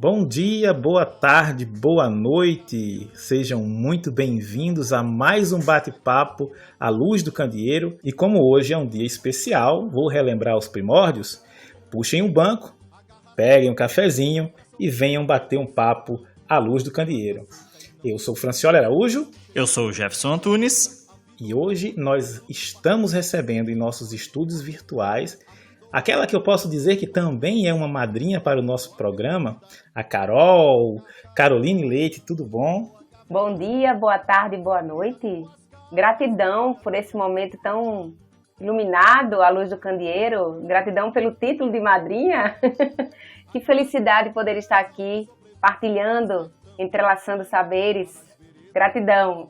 Bom dia, boa tarde, boa noite. Sejam muito bem-vindos a mais um bate-papo à luz do candeeiro. E como hoje é um dia especial, vou relembrar os primórdios. Puxem um banco, peguem um cafezinho e venham bater um papo à luz do candeeiro. Eu sou Francioli Araújo. Eu sou o Jefferson Antunes. E hoje nós estamos recebendo em nossos estudos virtuais aquela que eu posso dizer que também é uma madrinha para o nosso programa, a Caroline Leite, tudo bom? Bom dia, boa tarde, boa noite. Gratidão por esse momento tão iluminado à luz do candeeiro. Gratidão pelo título de madrinha. Que felicidade poder estar aqui partilhando, entrelaçando saberes. Gratidão.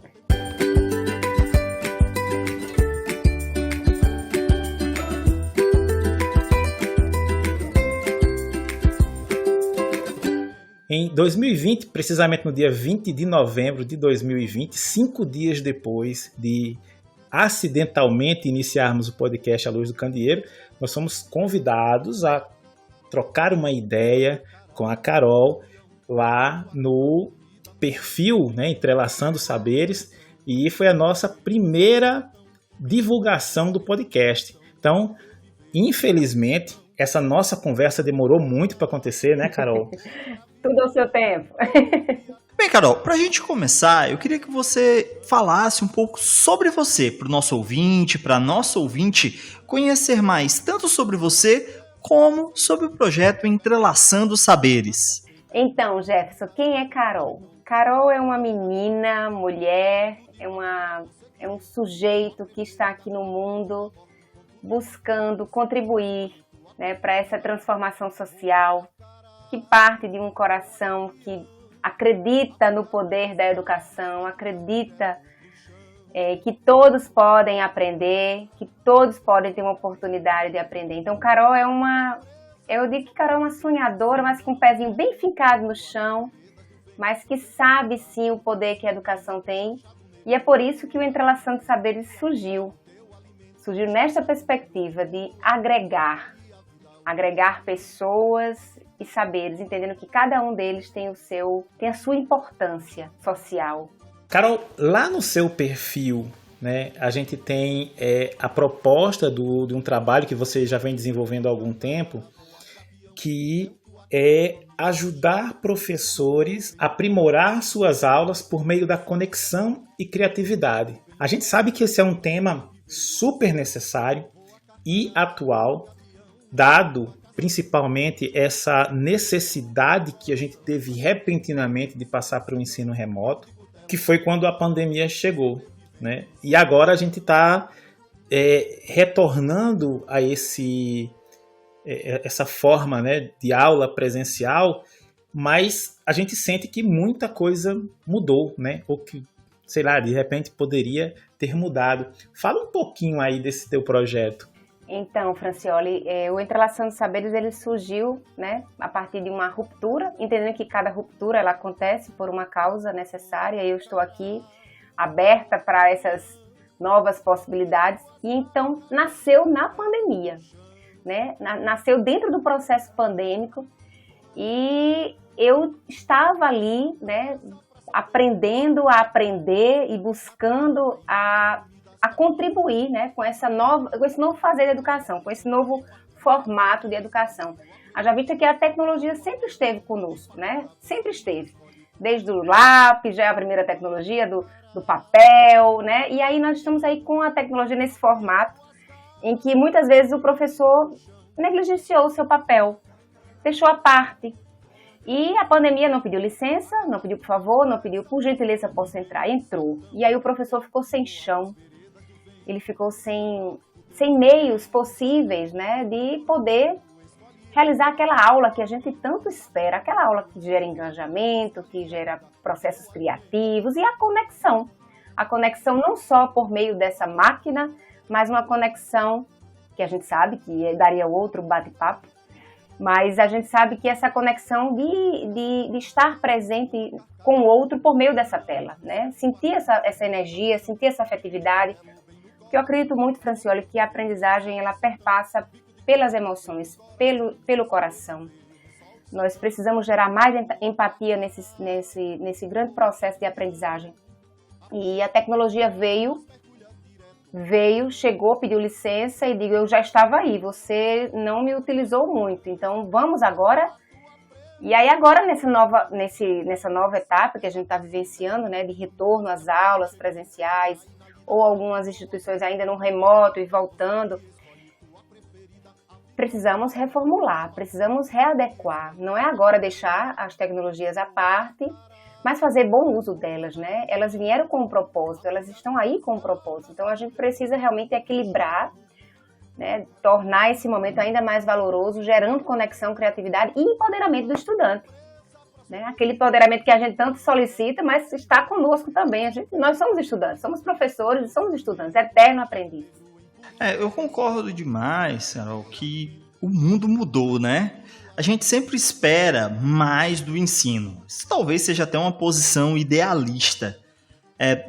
Em 2020, precisamente no dia 20 de novembro de 2020, 5 dias depois de acidentalmente iniciarmos o podcast À Luz do Candeeiro, nós fomos convidados a trocar uma ideia com a Carol lá no perfil, Entrelaçando Saberes, e foi a nossa primeira divulgação do podcast. Então, infelizmente, essa nossa conversa demorou muito para acontecer, né, Carol? Tudo ao seu tempo. Bem, Carol, para a gente começar, eu queria que você falasse um pouco sobre você, para o nosso ouvinte, para a nossa ouvinte conhecer mais tanto sobre você como sobre o projeto Entrelaçando Saberes. Então, Jefferson, quem é Carol? Carol é uma menina, mulher, é um sujeito que está aqui no mundo buscando contribuir, para essa transformação social, que parte de um coração que acredita no poder da educação, acredita que todos podem aprender, que todos podem ter uma oportunidade de aprender. Então, Carol eu digo que Carol é uma sonhadora, mas com um pezinho bem fincado no chão, mas que sabe sim o poder que a educação tem, e é por isso que o Entrelaçando Saberes surgiu nesta perspectiva de agregar pessoas e saberes, entendendo que cada um deles tem a sua importância social. Carol, lá no seu perfil, a gente tem a proposta de um trabalho que você já vem desenvolvendo há algum tempo, que é ajudar professores a aprimorar suas aulas por meio da conexão e criatividade. A gente sabe que esse é um tema super necessário e atual, dado principalmente essa necessidade que a gente teve repentinamente de passar para o ensino remoto, que foi quando a pandemia chegou, E agora a gente está retornando a essa forma, de aula presencial, mas a gente sente que muita coisa mudou, ou que, sei lá, de repente poderia ter mudado. Fala um pouquinho aí desse teu projeto. Então, Francioli, o Entrelaçando Saberes ele surgiu, a partir de uma ruptura, entendendo que cada ruptura ela acontece por uma causa necessária, e eu estou aqui aberta para essas novas possibilidades, e então nasceu na pandemia, nasceu dentro do processo pandêmico, e eu estava ali, aprendendo a aprender e buscando a contribuir, com esse novo fazer de educação, com esse novo formato de educação. Haja vista que a tecnologia sempre esteve conosco, sempre esteve. Desde o lápis, já é a primeira tecnologia do papel, E aí nós estamos aí com a tecnologia nesse formato, em que muitas vezes o professor negligenciou o seu papel, deixou à parte. E a pandemia não pediu licença, não pediu por favor, não pediu por gentileza, posso entrar, entrou. E aí o professor ficou sem chão, ele ficou sem meios possíveis, de poder realizar aquela aula que a gente tanto espera, aquela aula que gera engajamento, que gera processos criativos e a conexão. A conexão não só por meio dessa máquina, mas uma conexão que a gente sabe que daria outro bate-papo, mas a gente sabe que essa conexão de estar presente com o outro por meio dessa tela, Sentir essa energia, sentir essa afetividade. Porque eu acredito muito, Francioli, que a aprendizagem ela perpassa pelas emoções, pelo coração. Nós precisamos gerar mais empatia nesse grande processo de aprendizagem. E a tecnologia veio, chegou, pediu licença e digo, eu já estava aí, você não me utilizou muito, então vamos agora. E aí agora nessa nova etapa que a gente está vivenciando, né, de retorno às aulas presenciais, ou algumas instituições ainda no remoto e voltando, precisamos reformular, precisamos readequar. Não é agora deixar as tecnologias à parte, mas fazer bom uso delas, né? Elas vieram com um propósito, elas estão aí com um propósito. Então, a gente precisa realmente equilibrar, né? Tornar esse momento ainda mais valoroso, gerando conexão, criatividade e empoderamento do estudante. Né? Aquele empoderamento que a gente tanto solicita, mas está conosco também. Nós somos estudantes, somos professores, somos estudantes, eterno aprendiz. Eu concordo demais, Carol, que o mundo mudou, né? A gente sempre espera mais do ensino. Isso talvez seja até uma posição idealista.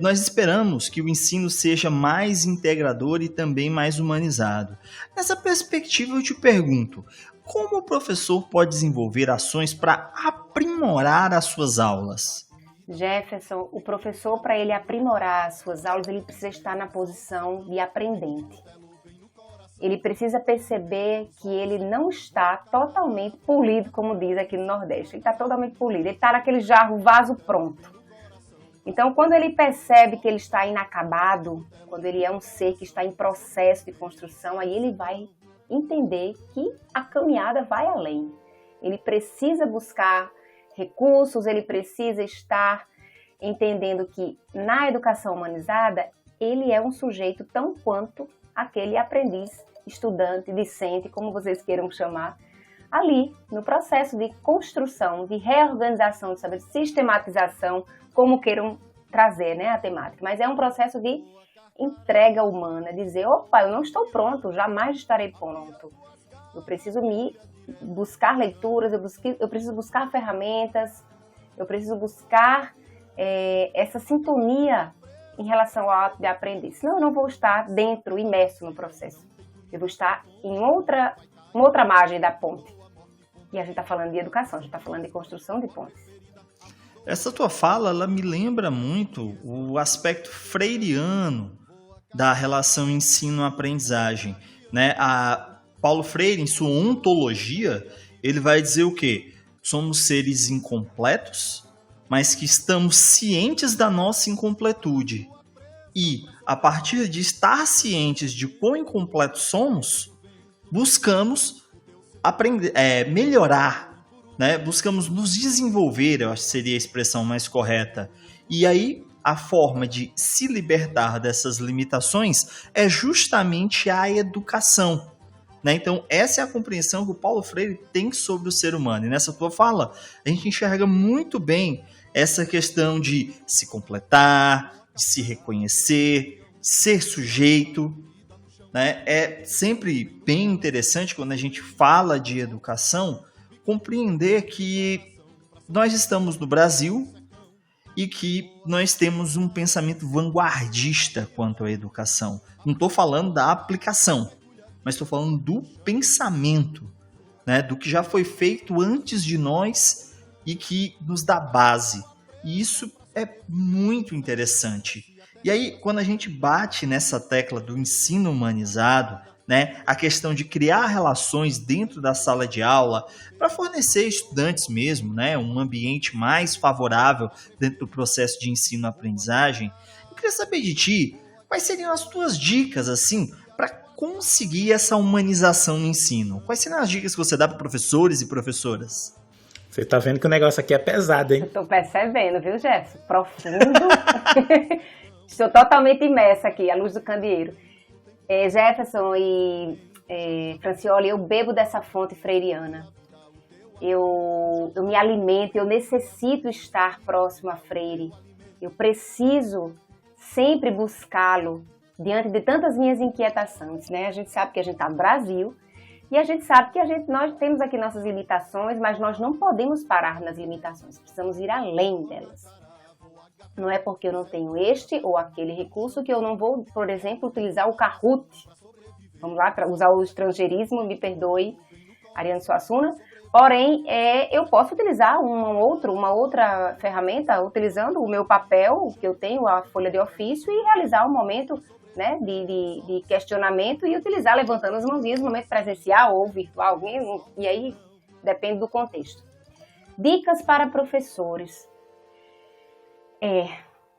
Nós esperamos que o ensino seja mais integrador e também mais humanizado. Nessa perspectiva, eu te pergunto, como o professor pode desenvolver ações para aprimorar as suas aulas? Jefferson, o professor, para ele aprimorar as suas aulas, ele precisa estar na posição de aprendente. Ele precisa perceber que ele não está totalmente polido, como diz aqui no Nordeste. Ele está totalmente polido, ele está naquele jarro, vaso pronto. Então, quando ele percebe que ele está inacabado, quando ele é um ser que está em processo de construção, aí ele vai entender que a caminhada vai além. Ele precisa buscar recursos, ele precisa estar entendendo que na educação humanizada, ele é um sujeito tão quanto aquele aprendiz, estudante, discente, como vocês queiram chamar, ali no processo de construção, de reorganização, de saber, sistematização, como queiram trazer, né, a temática. Mas é um processo de entrega humana, dizer, opa, eu não estou pronto, jamais estarei pronto. Eu preciso me buscar leituras, eu preciso buscar ferramentas, eu preciso buscar essa sintonia em relação ao ato de aprender. Senão eu não vou estar dentro, imerso no processo. Eu vou estar em outra margem da ponte. E a gente está falando de educação, a gente está falando de construção de pontes. Essa tua fala, ela me lembra muito o aspecto freiriano da relação ensino-aprendizagem, né? Paulo Freire, em sua ontologia, ele vai dizer o quê? Somos seres incompletos, mas que estamos cientes da nossa incompletude. E, a partir de estar cientes de quão incompletos somos, buscamos aprender, melhorar, né? Buscamos nos desenvolver, eu acho que seria a expressão mais correta. E aí, a forma de se libertar dessas limitações é justamente a educação. Né? Então, essa é a compreensão que o Paulo Freire tem sobre o ser humano. E nessa tua fala, a gente enxerga muito bem essa questão de se completar, de se reconhecer, ser sujeito. Né? É sempre bem interessante, quando a gente fala de educação, compreender que nós estamos no Brasil e que nós temos um pensamento vanguardista quanto à educação. Não estou falando da aplicação, mas estou falando do pensamento, né? Do que já foi feito antes de nós e que nos dá base. E isso é muito interessante. E aí, quando a gente bate nessa tecla do ensino humanizado, né, a questão de criar relações dentro da sala de aula para fornecer estudantes mesmo, né, um ambiente mais favorável dentro do processo de ensino-aprendizagem, eu queria saber de ti, quais seriam as tuas dicas, assim, para conseguir essa humanização no ensino? Quais seriam as dicas que você dá para professores e professoras? Você tá vendo que o negócio aqui é pesado, hein? Eu tô percebendo, viu, Jefferson? Profundo. Estou totalmente imersa aqui, à luz do candeeiro. Jefferson e Francioli, eu bebo dessa fonte freiriana. Eu me alimento, eu necessito estar próximo a Freire. Eu preciso sempre buscá-lo diante de tantas minhas inquietações, né? A gente sabe que a gente está no Brasil e a gente sabe que nós temos aqui nossas limitações, mas nós não podemos parar nas limitações, precisamos ir além delas. Não é porque eu não tenho este ou aquele recurso que eu não vou, por exemplo, utilizar o Kahoot. Vamos lá, usar o estrangeirismo, me perdoe, Ariane Suassuna. Porém, eu posso utilizar uma outra ferramenta, utilizando o meu papel, que eu tenho, a folha de ofício, e realizar um momento, né, de questionamento e utilizar levantando as mãozinhas no momento presencial ou virtual, e aí depende do contexto. Dicas para professores.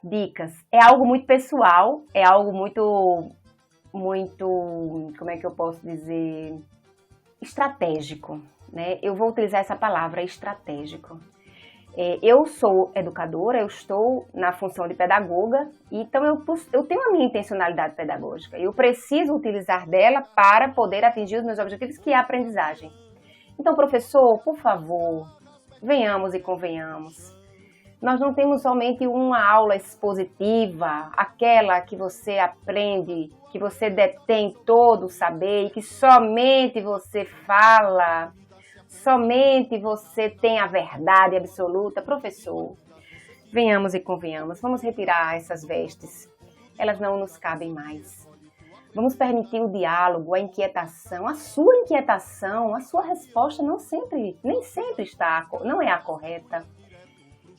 Dicas. É algo muito pessoal, é algo muito, como é que eu posso dizer, estratégico, né? Eu vou utilizar essa palavra, estratégico. Eu sou educadora, eu estou na função de pedagoga, então eu tenho a minha intencionalidade pedagógica. Eu preciso utilizar dela para poder atingir os meus objetivos, que é a aprendizagem. Então, professor, por favor, venhamos e convenhamos. Nós não temos somente uma aula expositiva, aquela que você aprende, que você detém todo o saber e que somente você fala, somente você tem a verdade absoluta. Professor, venhamos e convenhamos, vamos retirar essas vestes, elas não nos cabem mais. Vamos permitir o diálogo, a inquietação, a sua resposta nem sempre não é a correta.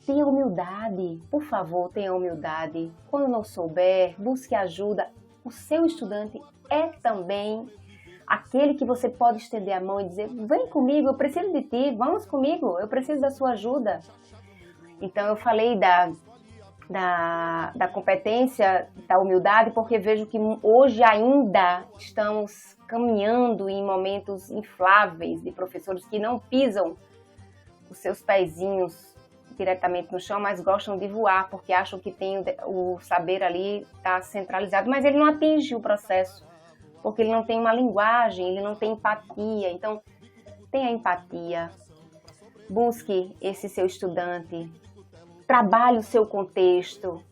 Tenha humildade, por favor, tenha humildade. Quando não souber, busque ajuda. O seu estudante é também aquele que você pode estender a mão e dizer: vem comigo, eu preciso de ti, vamos comigo, eu preciso da sua ajuda. Então eu falei da competência, da humildade, porque vejo que hoje ainda estamos caminhando em momentos infláveis de professores que não pisam os seus pezinhos diretamente no chão, mas gostam de voar, porque acham que tem o saber ali está centralizado, mas ele não atinge o processo, porque ele não tem uma linguagem, ele não tem empatia. Então, tenha empatia, busque esse seu estudante, trabalhe o seu contexto,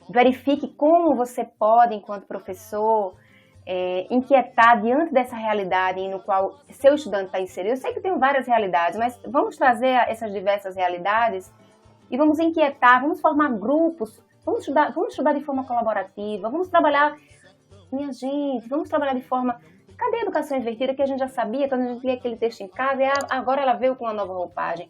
verifique como você pode, enquanto professor, inquietar diante dessa realidade no qual seu estudante está inserido. Eu sei que tem várias realidades, mas vamos trazer essas diversas realidades e vamos inquietar, vamos formar grupos, vamos estudar de forma colaborativa, vamos trabalhar, minha gente, vamos trabalhar de forma... Cadê a educação invertida que a gente já sabia quando a gente lia aquele texto em casa e agora ela veio com uma nova roupagem?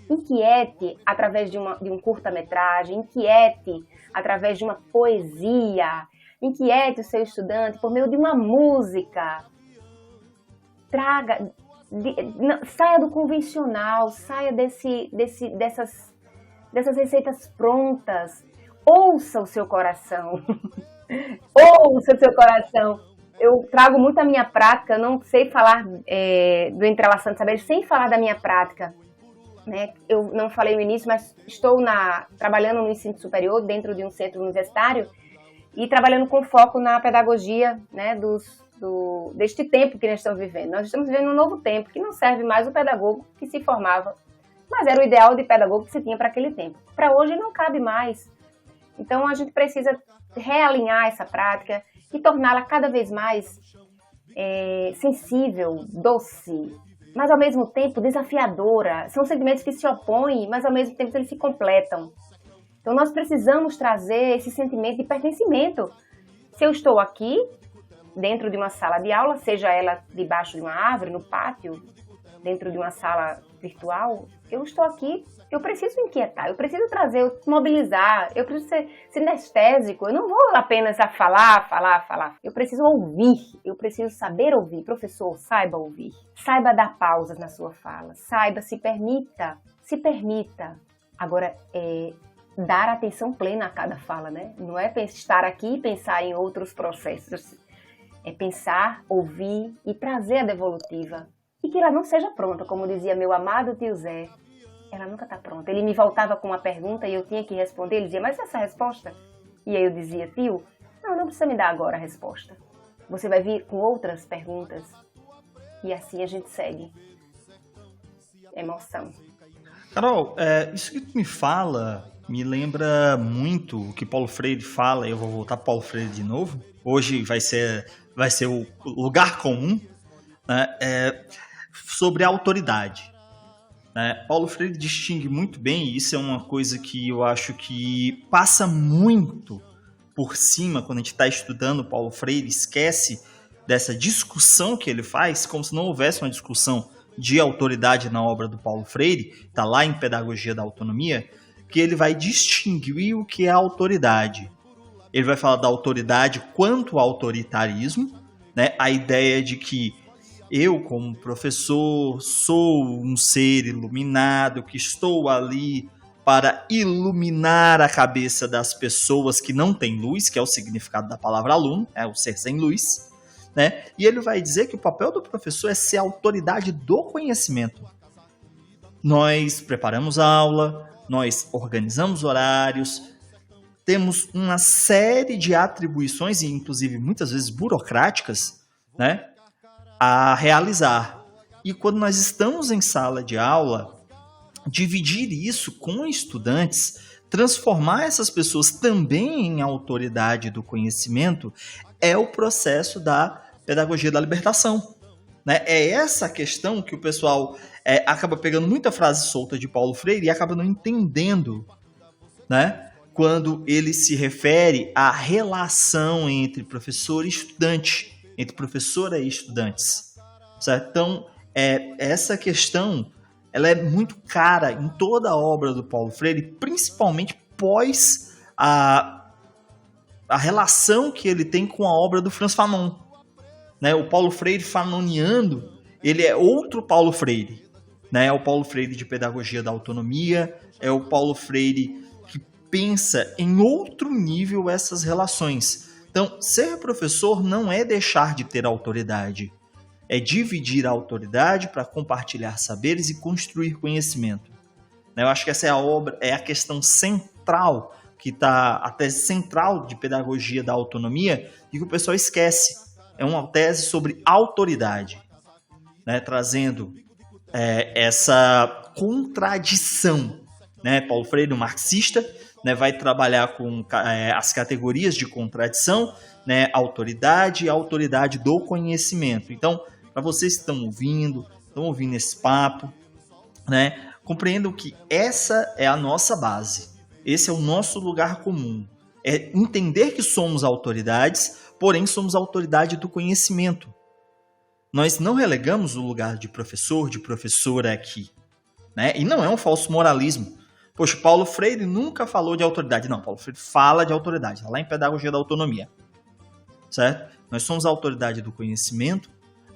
Inquiete através de um curta-metragem, inquiete através de uma poesia, inquiete o seu estudante por meio de uma música. Saia do convencional, saia dessas receitas prontas. Ouça o seu coração. Ouça o seu coração. Eu trago muito a minha prática, eu não sei falar do Entrelaçando Saberes sem falar da minha prática. Né? Eu não falei no início, mas estou trabalhando no ensino superior, dentro de um centro universitário, e trabalhando com foco na pedagogia, né, deste tempo que nós estamos vivendo. Nós estamos vivendo um novo tempo, que não serve mais o pedagogo que se formava, mas era o ideal de pedagogo que se tinha para aquele tempo. Para hoje não cabe mais. Então a gente precisa realinhar essa prática e torná-la cada vez mais sensível, doce, mas ao mesmo tempo desafiadora. São sentimentos que se opõem, mas ao mesmo tempo eles se completam. Então nós precisamos trazer esse sentimento de pertencimento. Se eu estou aqui, dentro de uma sala de aula, seja ela debaixo de uma árvore, no pátio, dentro de uma sala virtual, eu estou aqui, eu preciso inquietar, eu preciso trazer, mobilizar, eu preciso ser sinestésico, eu não vou apenas falar. Eu preciso ouvir, eu preciso saber ouvir. Professor, saiba ouvir, saiba dar pausas na sua fala, se permita. Agora, dar atenção plena a cada fala, né? Não é estar aqui e pensar em outros processos, é pensar, ouvir e trazer a devolutiva. E que ela não seja pronta, como dizia meu amado tio Zé. Ela nunca está pronta. Ele me voltava com uma pergunta e eu tinha que responder. Ele dizia: mas essa resposta? E aí eu dizia: tio, não precisa me dar agora a resposta. Você vai vir com outras perguntas. E assim a gente segue. Emoção. Carol, isso que tu me fala me lembra muito o que Paulo Freire fala. Eu vou voltar para Paulo Freire de novo. Hoje vai ser o lugar comum, né? Sobre a autoridade. Paulo Freire distingue muito bem, e isso é uma coisa que eu acho que passa muito por cima quando a gente está estudando Paulo Freire, esquece dessa discussão que ele faz, como se não houvesse uma discussão de autoridade na obra do Paulo Freire, está lá em Pedagogia da Autonomia, que ele vai distinguir o que é autoridade. Ele vai falar da autoridade quanto ao autoritarismo, né? A ideia de que eu, como professor, sou um ser iluminado, que estou ali para iluminar a cabeça das pessoas que não têm luz, que é o significado da palavra aluno, é o ser sem luz, né? E ele vai dizer que o papel do professor é ser a autoridade do conhecimento. Nós preparamos a aula, nós organizamos horários, temos uma série de atribuições, e inclusive muitas vezes burocráticas, né, a realizar. E quando nós estamos em sala de aula, dividir isso com estudantes, transformar essas pessoas também em autoridade do conhecimento, é o processo da pedagogia da libertação. Né? É essa questão que o pessoal acaba pegando muita frase solta de Paulo Freire e acaba não entendendo, né? Quando ele se refere à relação entre professor e estudante, entre professora e estudantes. Certo? Então, essa questão ela é muito cara em toda a obra do Paulo Freire, principalmente pós a relação que ele tem com a obra do Franz Fanon. Né? O Paulo Freire fanoniano, ele é outro Paulo Freire. Né? É o Paulo Freire de Pedagogia da Autonomia, é o Paulo Freire que pensa em outro nível essas relações. Então, ser professor não é deixar de ter autoridade, é dividir a autoridade para compartilhar saberes e construir conhecimento. Eu acho que essa é a questão central, que está a tese central de pedagogia da autonomia e que o pessoal esquece. É uma tese sobre autoridade, né? Trazendo essa contradição. Né? Paulo Freire, um marxista, né, vai trabalhar com as categorias de contradição, né, autoridade e autoridade do conhecimento. Então, para vocês que estão ouvindo esse papo, né, compreendam que essa é a nossa base, esse é o nosso lugar comum, é entender que somos autoridades, porém somos autoridade do conhecimento. Nós não relegamos o lugar de professor, de professora aqui, né? E não é um falso moralismo. Poxa, Paulo Freire nunca falou de autoridade. Não, Paulo Freire fala de autoridade, está lá em Pedagogia da Autonomia, certo? Nós somos a autoridade do conhecimento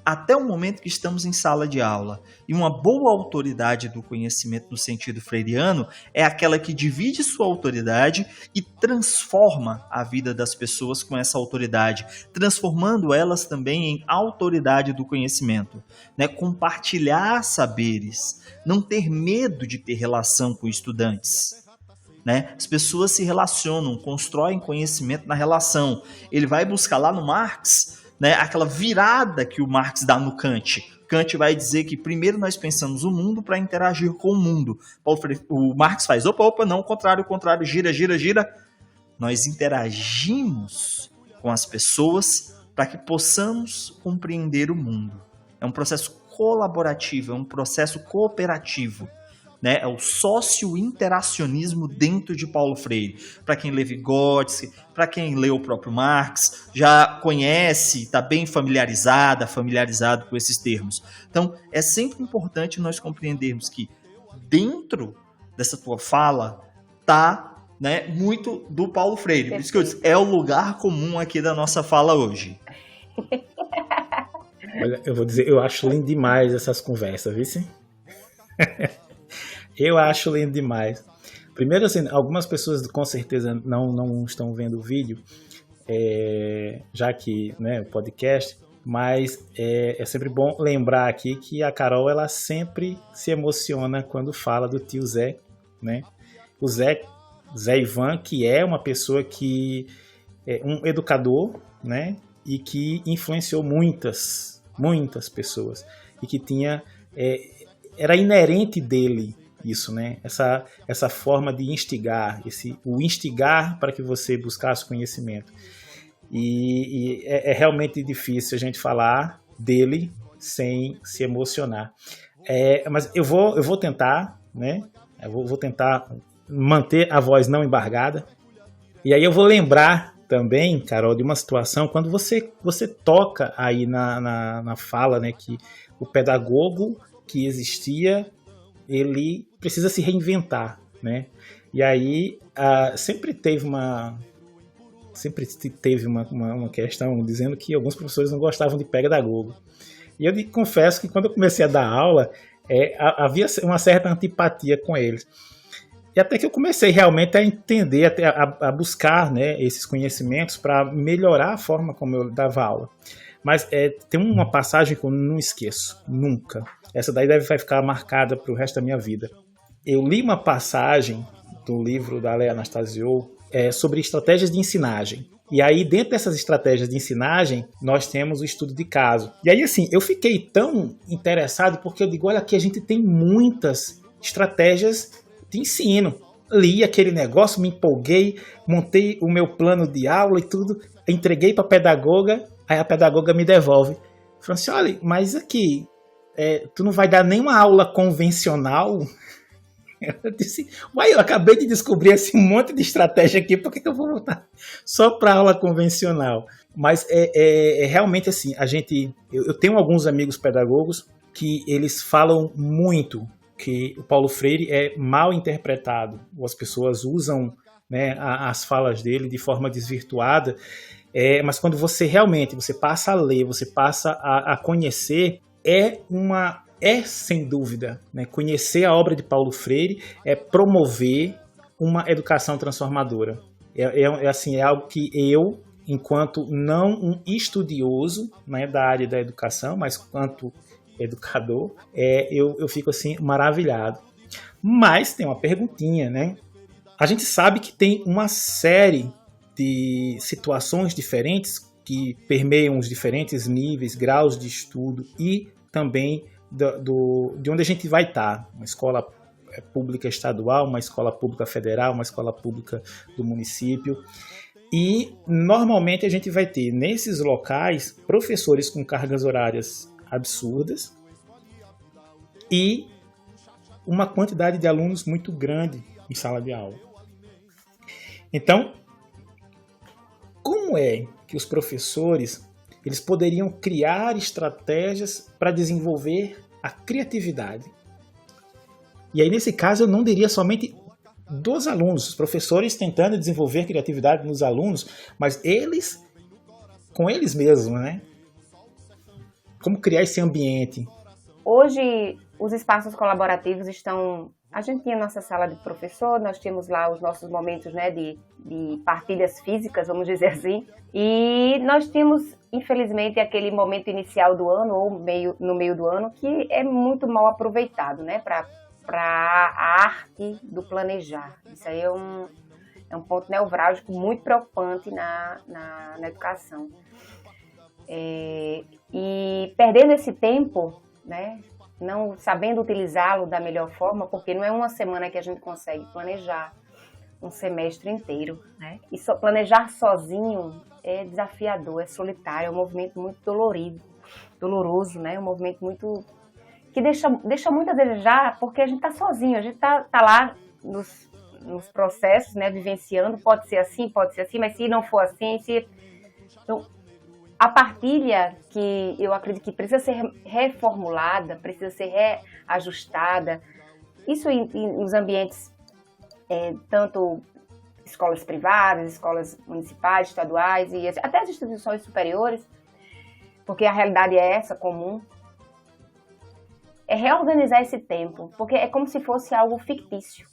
até o momento que estamos em sala de aula. E uma boa autoridade do conhecimento no sentido freiriano é aquela que divide sua autoridade e transforma a vida das pessoas com essa autoridade, transformando elas também em autoridade do conhecimento. Né? Compartilhar saberes, não ter medo de ter relação com estudantes. Né? As pessoas se relacionam, constroem conhecimento na relação. Ele vai buscar lá no Marx, né, aquela virada que o Marx dá no Kant. Kant vai dizer que primeiro nós pensamos o mundo para interagir com o mundo. O Marx faz, opa, não, o contrário, gira. Nós interagimos com as pessoas para que possamos compreender o mundo. É um processo colaborativo, é um processo cooperativo. Né? É o socio-interacionismo dentro de Paulo Freire. Para quem lê Vygotsky, para quem lê o próprio Marx, já conhece, está bem familiarizado com esses termos. Então, é sempre importante nós compreendermos que dentro dessa tua fala está, né, muito do Paulo Freire. Por isso que eu disse, é o lugar comum aqui da nossa fala hoje. Olha, eu vou dizer, eu acho lindo demais essas conversas, viu? Sim? Eu acho lindo demais. Primeiro, assim, algumas pessoas com certeza não estão vendo o vídeo, já que, né, o podcast, mas é sempre bom lembrar aqui que a Carol, ela sempre se emociona quando fala do tio Zé, né? O Zé Ivan, que é uma pessoa que é um educador, né? E que influenciou muitas pessoas e que tinha era inerente dele isso, né? Essa forma de instigar, o instigar para que você buscasse conhecimento. E é realmente difícil a gente falar dele sem se emocionar. Mas eu vou tentar, né? Eu vou tentar manter a voz não embargada. E aí eu vou lembrar também, Carol, de uma situação quando você toca aí na fala, né, que o pedagogo que existia, ele precisa se reinventar, né? E aí sempre teve uma questão dizendo que alguns professores não gostavam de pedagogo. E eu confesso que quando eu comecei a dar aula, havia uma certa antipatia com eles. E até que eu comecei realmente a entender, a buscar, né, esses conhecimentos para melhorar a forma como eu dava aula. Mas tem uma passagem que eu não esqueço, nunca. Essa daí vai ficar marcada para o resto da minha vida. Eu li uma passagem do livro da Léa Anastasiou sobre estratégias de ensinagem. E aí, dentro dessas estratégias de ensinagem, nós temos o estudo de caso. E aí, assim, eu fiquei tão interessado porque eu digo, olha, aqui a gente tem muitas estratégias de ensino. Li aquele negócio, me empolguei, montei o meu plano de aula e tudo, entreguei para a pedagoga, aí a pedagoga me devolve. Falei assim, olha, mas aqui, tu não vai dar nenhuma aula convencional? Eu disse, uai, eu acabei de descobrir esse monte de estratégia aqui, por que eu vou voltar só para aula convencional? Mas realmente assim, eu tenho alguns amigos pedagogos que eles falam muito que o Paulo Freire é mal interpretado, ou as pessoas usam, né, as falas dele de forma desvirtuada, mas quando você passa a ler, você passa a conhecer, sem dúvida, né, conhecer a obra de Paulo Freire é promover uma educação transformadora. É algo que eu, enquanto não um estudioso, né, da área da educação, mas quanto educador, eu fico assim maravilhado. Mas tem uma perguntinha, né? A gente sabe que tem uma série de situações diferentes que permeiam os diferentes níveis, graus de estudo e também de onde a gente vai estar. Uma escola pública estadual, uma escola pública federal, uma escola pública do município. E normalmente a gente vai ter nesses locais professores com cargas horárias absurdas e uma quantidade de alunos muito grande em sala de aula. Então, como é que os professores eles poderiam criar estratégias para desenvolver a criatividade? E aí, nesse caso, eu não diria somente dos alunos, os professores tentando desenvolver criatividade nos alunos, mas eles, com eles mesmos, né? Como criar esse ambiente? Hoje, os espaços colaborativos estão... A gente tinha nossa sala de professor, nós tínhamos lá os nossos momentos, né, de partilhas físicas, vamos dizer assim, e nós tínhamos, infelizmente, aquele momento inicial do ano, ou no meio do ano, que é muito mal aproveitado, né, para a arte do planejar. Isso aí é um ponto nevrálgico muito preocupante na educação. E perdendo esse tempo, né, não sabendo utilizá-lo da melhor forma, porque não é uma semana que a gente consegue planejar um semestre inteiro, né? E planejar sozinho é desafiador, é solitário, é um movimento muito doloroso, né? É um movimento muito que deixa muito a desejar, porque a gente está sozinho, a gente tá lá nos processos, né? Vivenciando, pode ser assim, mas se não for assim, então, a partilha, que eu acredito que precisa ser reformulada, precisa ser reajustada, isso nos ambientes, tanto escolas privadas, escolas municipais, estaduais e até as instituições superiores, porque a realidade é essa, comum, é reorganizar esse tempo, porque é como se fosse algo fictício,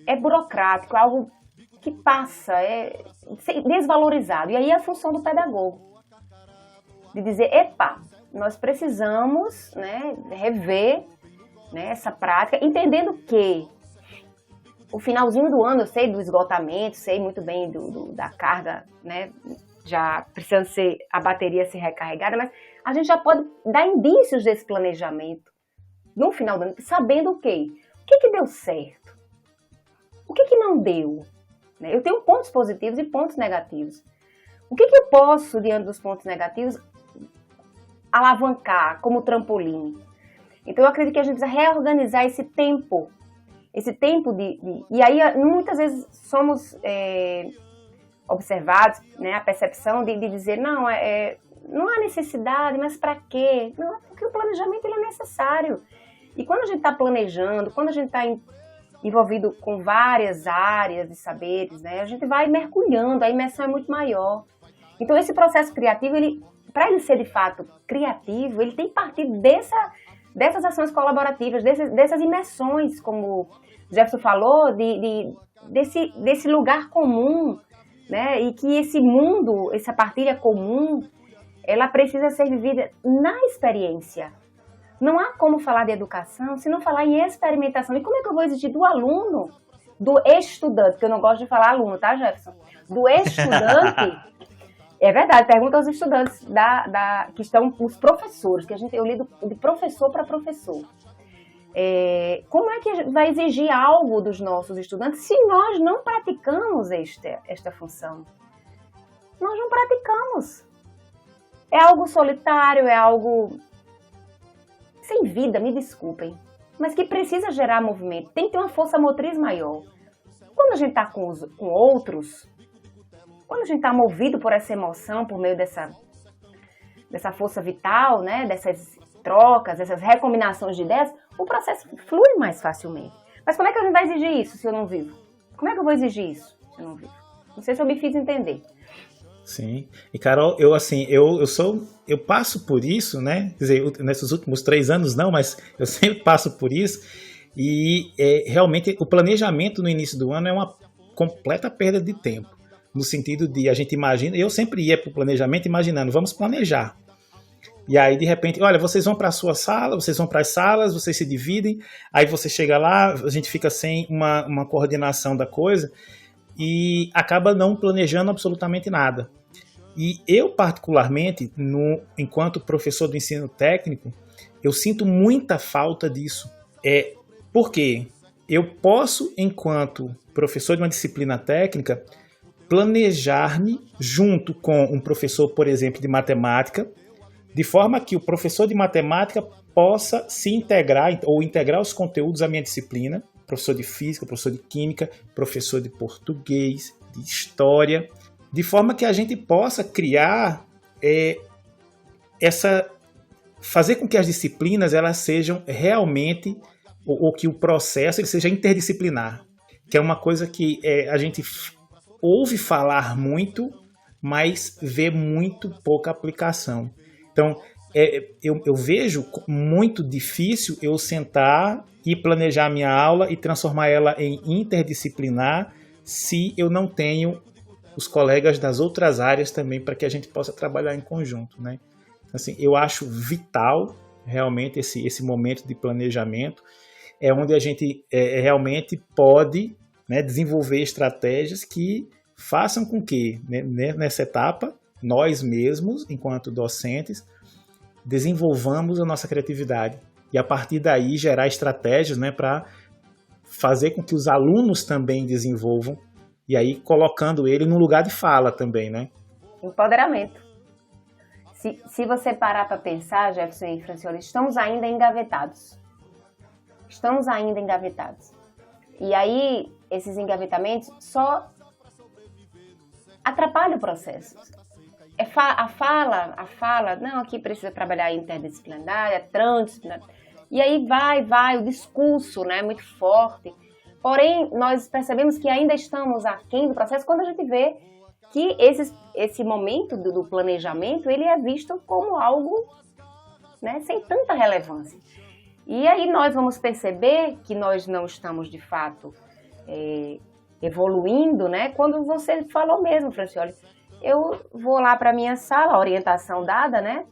é burocrático, algo que passa, é desvalorizado. E aí é a função do pedagogo, de dizer, epa, nós precisamos, né, rever, né, essa prática, entendendo que o finalzinho do ano, eu sei do esgotamento, sei muito bem da carga, né, já precisando a bateria ser recarregada, mas a gente já pode dar indícios desse planejamento no final do ano, sabendo o quê? O que deu certo? O que não deu? Eu tenho pontos positivos e pontos negativos. O que eu posso, diante dos pontos negativos, alavancar como trampolim? Então, eu acredito que a gente precisa reorganizar esse tempo e aí, muitas vezes, somos observados, né, a percepção de dizer, não, não há necessidade, mas para quê? Não, porque o planejamento ele é necessário. E quando a gente está planejando, quando a gente está envolvido com várias áreas de saberes, né, a gente vai mergulhando, a imersão é muito maior. Então, esse processo criativo, para ele ser de fato criativo, ele tem que partir dessas ações colaborativas, dessas imersões, como o Jefferson falou, desse lugar comum, né? E que esse mundo, essa partilha comum, ela precisa ser vivida na experiência. Não há como falar de educação se não falar em experimentação. E como é que eu vou exigir do aluno, do estudante, porque eu não gosto de falar aluno, tá, Jefferson? Do estudante, é verdade, pergunta aos estudantes que estão, os professores, que eu lido de professor para professor. Como é que a gente vai exigir algo dos nossos estudantes se nós não praticamos esta função? Nós não praticamos. É algo solitário, é algo sem vida, me desculpem, mas que precisa gerar movimento, tem que ter uma força motriz maior. Quando a gente está com outros, quando a gente está movido por essa emoção, por meio dessa força vital, né, dessas trocas, dessas recombinações de ideias, o processo flui mais facilmente. Mas como é que a gente vai exigir isso se eu não vivo? Como é que eu vou exigir isso se eu não vivo? Não sei se eu me fiz entender. Sim. E, Carol, eu passo por isso, né? Quer dizer, nesses últimos 3 anos não, mas eu sempre passo por isso. E realmente o planejamento no início do ano é uma completa perda de tempo. No sentido de a gente imagina, eu sempre ia para o planejamento imaginando, vamos planejar. E aí, de repente, olha, vocês vão para a sua sala, vocês vão para as salas, vocês se dividem, aí você chega lá, a gente fica sem uma coordenação da coisa e acaba não planejando absolutamente nada. E eu, particularmente, enquanto professor do ensino técnico, eu sinto muita falta disso. Por quê? Eu posso, enquanto professor de uma disciplina técnica, planejar-me junto com um professor, por exemplo, de matemática, de forma que o professor de matemática possa se integrar ou integrar os conteúdos à minha disciplina, professor de física, professor de química, professor de português, de história, de forma que a gente possa criar fazer com que as disciplinas elas sejam realmente, ou que o processo ele seja interdisciplinar, que é uma coisa que a gente ouve falar muito, mas vê muito pouca aplicação. Então, eu vejo muito difícil eu sentar e planejar minha aula e transformar ela em interdisciplinar se eu não tenho os colegas das outras áreas também para que a gente possa trabalhar em conjunto, né? Assim, eu acho vital realmente esse momento de planejamento, onde a gente realmente pode, né, desenvolver estratégias que façam com que, né, nessa etapa, nós mesmos, enquanto docentes, desenvolvamos a nossa criatividade e a partir daí gerar estratégias, né, para fazer com que os alunos também desenvolvam e aí colocando ele no lugar de fala também, né? Empoderamento. Se você parar para pensar, Jefferson e Francioli, estamos ainda engavetados. Estamos ainda engavetados. E aí, esses engavetamentos só atrapalham o processo. A fala, não, aqui precisa trabalhar interdisciplinar, transdisciplinar. E aí vai, o discurso, né, muito forte. Porém, nós percebemos que ainda estamos aquém do processo quando a gente vê que esse momento do planejamento, ele é visto como algo, né, sem tanta relevância. E aí nós vamos perceber que nós não estamos, de fato, evoluindo, né, quando você falou mesmo, Francioli. Eu vou lá para a minha sala, a orientação dada, né?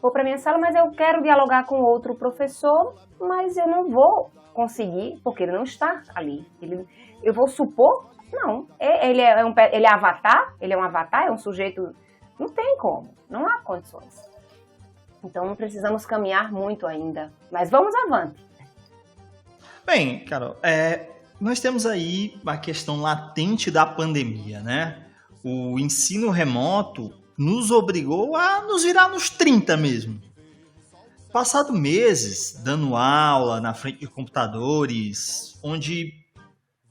Vou para a minha sala, mas eu quero dialogar com outro professor, mas eu não vou conseguir, porque ele não está ali. Eu vou supor, não. Ele é avatar, ele é um avatar, é um sujeito, não tem como, não há condições. Então precisamos caminhar muito ainda, mas vamos avante. Bem, Carol, nós temos aí a questão latente da pandemia, né? O ensino remoto nos obrigou a nos virar nos 30 mesmo. Passado meses dando aula na frente de computadores, onde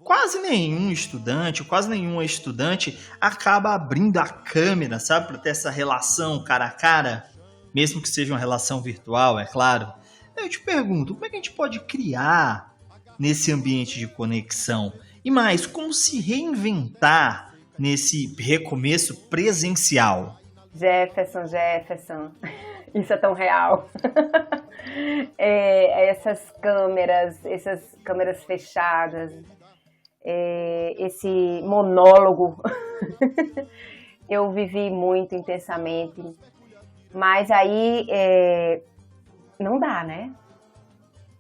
quase nenhum estudante, quase nenhuma estudante acaba abrindo a câmera, sabe, para ter essa relação cara a cara, mesmo que seja uma relação virtual, é claro. Eu te pergunto, como é que a gente pode criar nesse ambiente de conexão? E mais, como se reinventar nesse recomeço presencial? Jefferson, isso é tão real. Essas câmeras fechadas, esse monólogo, eu vivi muito intensamente, mas aí não dá, né?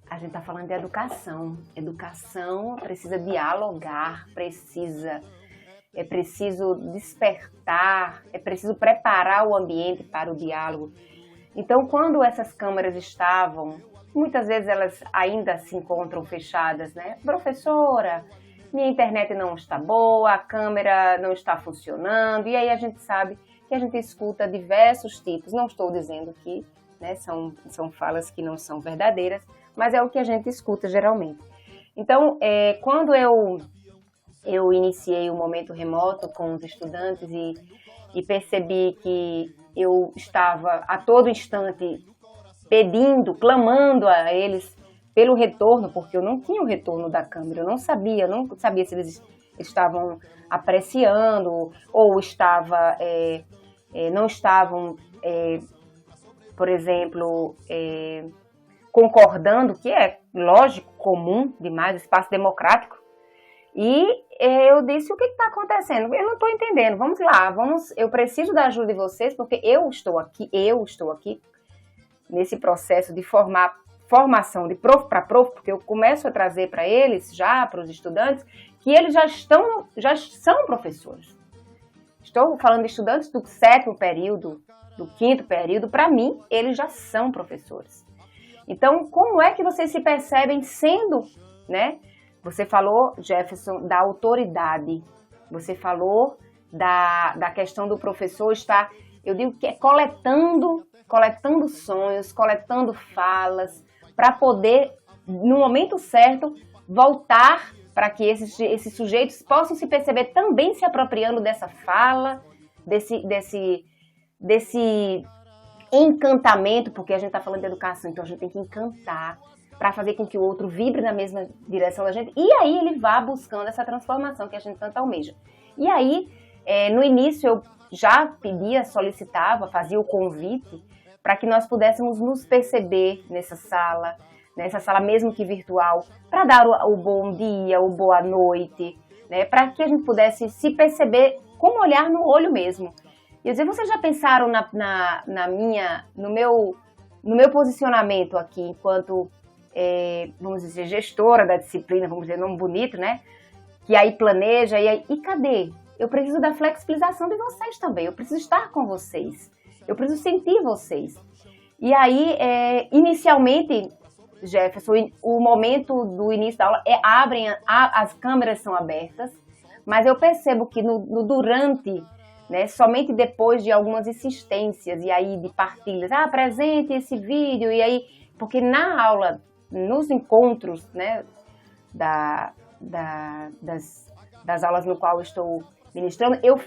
A gente tá falando de educação. Educação precisa dialogar, é preciso despertar, é preciso preparar o ambiente para o diálogo. Então, quando essas câmeras estavam, muitas vezes elas ainda se encontram fechadas, né? Professora, minha internet não está boa, a câmera não está funcionando, e aí a gente sabe que a gente escuta diversos tipos, não estou dizendo que, né, são falas que não são verdadeiras, mas é o que a gente escuta geralmente. Então, quando eu iniciei o momento remoto com os estudantes e percebi que eu estava a todo instante pedindo, clamando a eles pelo retorno, porque eu não tinha o retorno da câmera, eu não sabia se eles estavam apreciando ou não estavam, por exemplo, concordando, que é lógico, comum demais, espaço democrático. E eu disse, o que está acontecendo? Eu não estou entendendo, vamos lá, eu preciso da ajuda de vocês, porque eu estou aqui nesse processo de formação de prof para prof, porque eu começo a trazer para eles, para os estudantes, que eles já são professores. Estou falando de estudantes do 7º período, do 5º período, para mim, eles já são professores. Então, como é que vocês se percebem sendo, né? Você falou, Jefferson, da autoridade. Você falou da questão do professor estar, eu digo que é coletando sonhos, coletando falas, para poder, no momento certo, voltar para que esses sujeitos possam se perceber também se apropriando dessa fala, desse encantamento, porque a gente está falando de educação, então a gente tem que encantar, para fazer com que o outro vibre na mesma direção da gente, e aí ele vá buscando essa transformação que a gente tanto almeja. E aí, no início, eu já pedia, solicitava, fazia o convite, para que nós pudéssemos nos perceber nessa sala mesmo que virtual, para dar o bom dia, o boa noite, né, para que a gente pudesse se perceber com um olhar no olho mesmo. E eu dizia, vocês já pensaram no meu posicionamento aqui, enquanto vamos dizer, gestora da disciplina, vamos dizer, nome bonito, né? Que aí planeja, e cadê? Eu preciso da flexibilização de vocês também, eu preciso estar com vocês, eu preciso sentir vocês. E aí, inicialmente, Jefferson, o momento do início da aula, as câmeras são abertas, mas eu percebo que no durante, né, somente depois de algumas insistências, e aí de partilhas, apresente esse vídeo, e aí, porque na aula, nos encontros, né, das aulas no qual eu estou ministrando, eu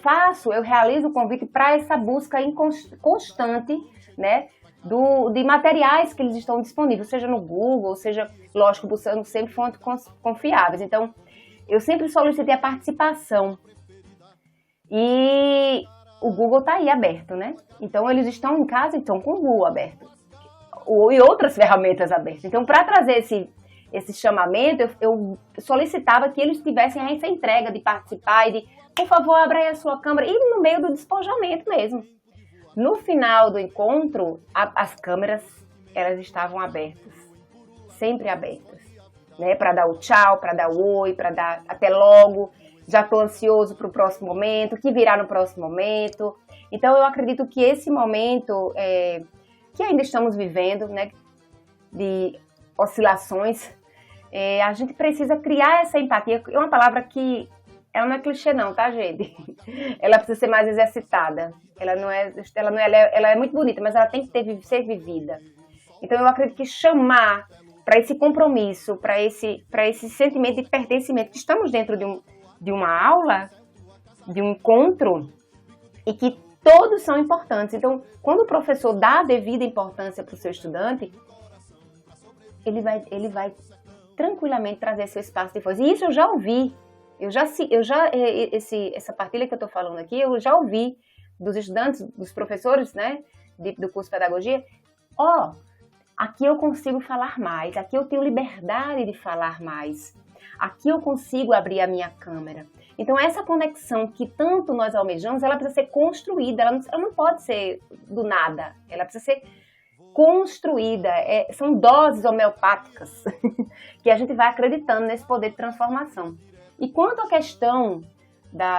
realizo o convite para essa busca constante, né, de materiais que eles estão disponíveis, seja no Google, seja, lógico, buscando sempre fontes confiáveis. Então, eu sempre solicitei a participação. E o Google está aí aberto, né? Então, eles estão em casa e estão com o Google aberto. E outras ferramentas abertas. Então, para trazer esse chamamento, eu solicitava que eles tivessem essa entrega de participar e de, por favor, abra aí a sua câmera, e no meio do despojamento mesmo. No final do encontro, as câmeras, elas estavam abertas, sempre abertas, né? Para dar o tchau, para dar o oi, para dar até logo, já estou ansioso para o próximo momento, o que virá no próximo momento. Então, eu acredito que esse momento que ainda estamos vivendo, né, de oscilações, a gente precisa criar essa empatia. É uma palavra que ela não é clichê não, tá, gente? Ela precisa ser mais exercitada. Ela é muito bonita, mas ela tem que ser vivida. Então, eu acredito que chamar para esse compromisso, para esse sentimento de pertencimento, que estamos dentro de uma aula, de um encontro, e que todos são importantes. Então, quando o professor dá a devida importância para o seu estudante, ele vai tranquilamente trazer seu espaço de voz. E isso eu já ouvi. Essa partilha que eu estou falando aqui, eu já ouvi dos estudantes, dos professores, né, do curso de pedagogia. Aqui eu consigo falar mais, aqui eu tenho liberdade de falar mais, aqui eu consigo abrir a minha câmera. Então, essa conexão que tanto nós almejamos, ela precisa ser construída, ela não pode ser do nada, ela precisa ser construída. São doses homeopáticas que a gente vai acreditando nesse poder de transformação. E quanto à questão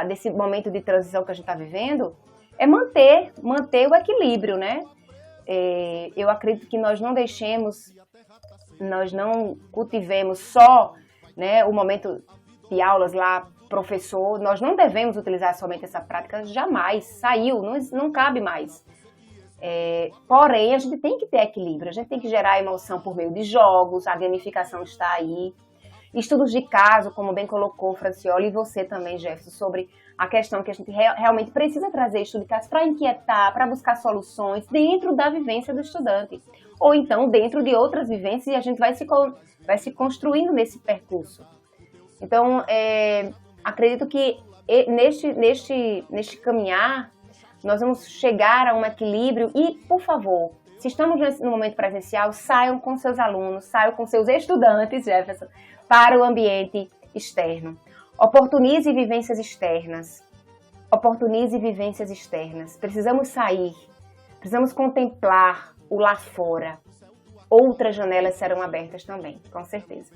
desse momento de transição que a gente está vivendo, é manter o equilíbrio, né? Eu acredito que nós não cultivemos só, né, o momento de aulas lá, professor, nós não devemos utilizar somente essa prática, jamais, saiu, não cabe mais. Porém, a gente tem que ter equilíbrio, a gente tem que gerar emoção por meio de jogos, a gamificação está aí. Estudos de caso, como bem colocou Francioli, e você também, Jefferson, sobre a questão que a gente realmente precisa trazer estudo de caso para inquietar, para buscar soluções dentro da vivência do estudante. Ou então dentro de outras vivências, e a gente vai se construindo nesse percurso. Então, acredito que neste caminhar, nós vamos chegar a um equilíbrio e, por favor, se estamos no momento presencial, saiam com seus alunos, saiam com seus estudantes, Jefferson, para o ambiente externo. Oportunize vivências externas. Oportunize vivências externas. Precisamos sair, precisamos contemplar o lá fora. Outras janelas serão abertas também, com certeza.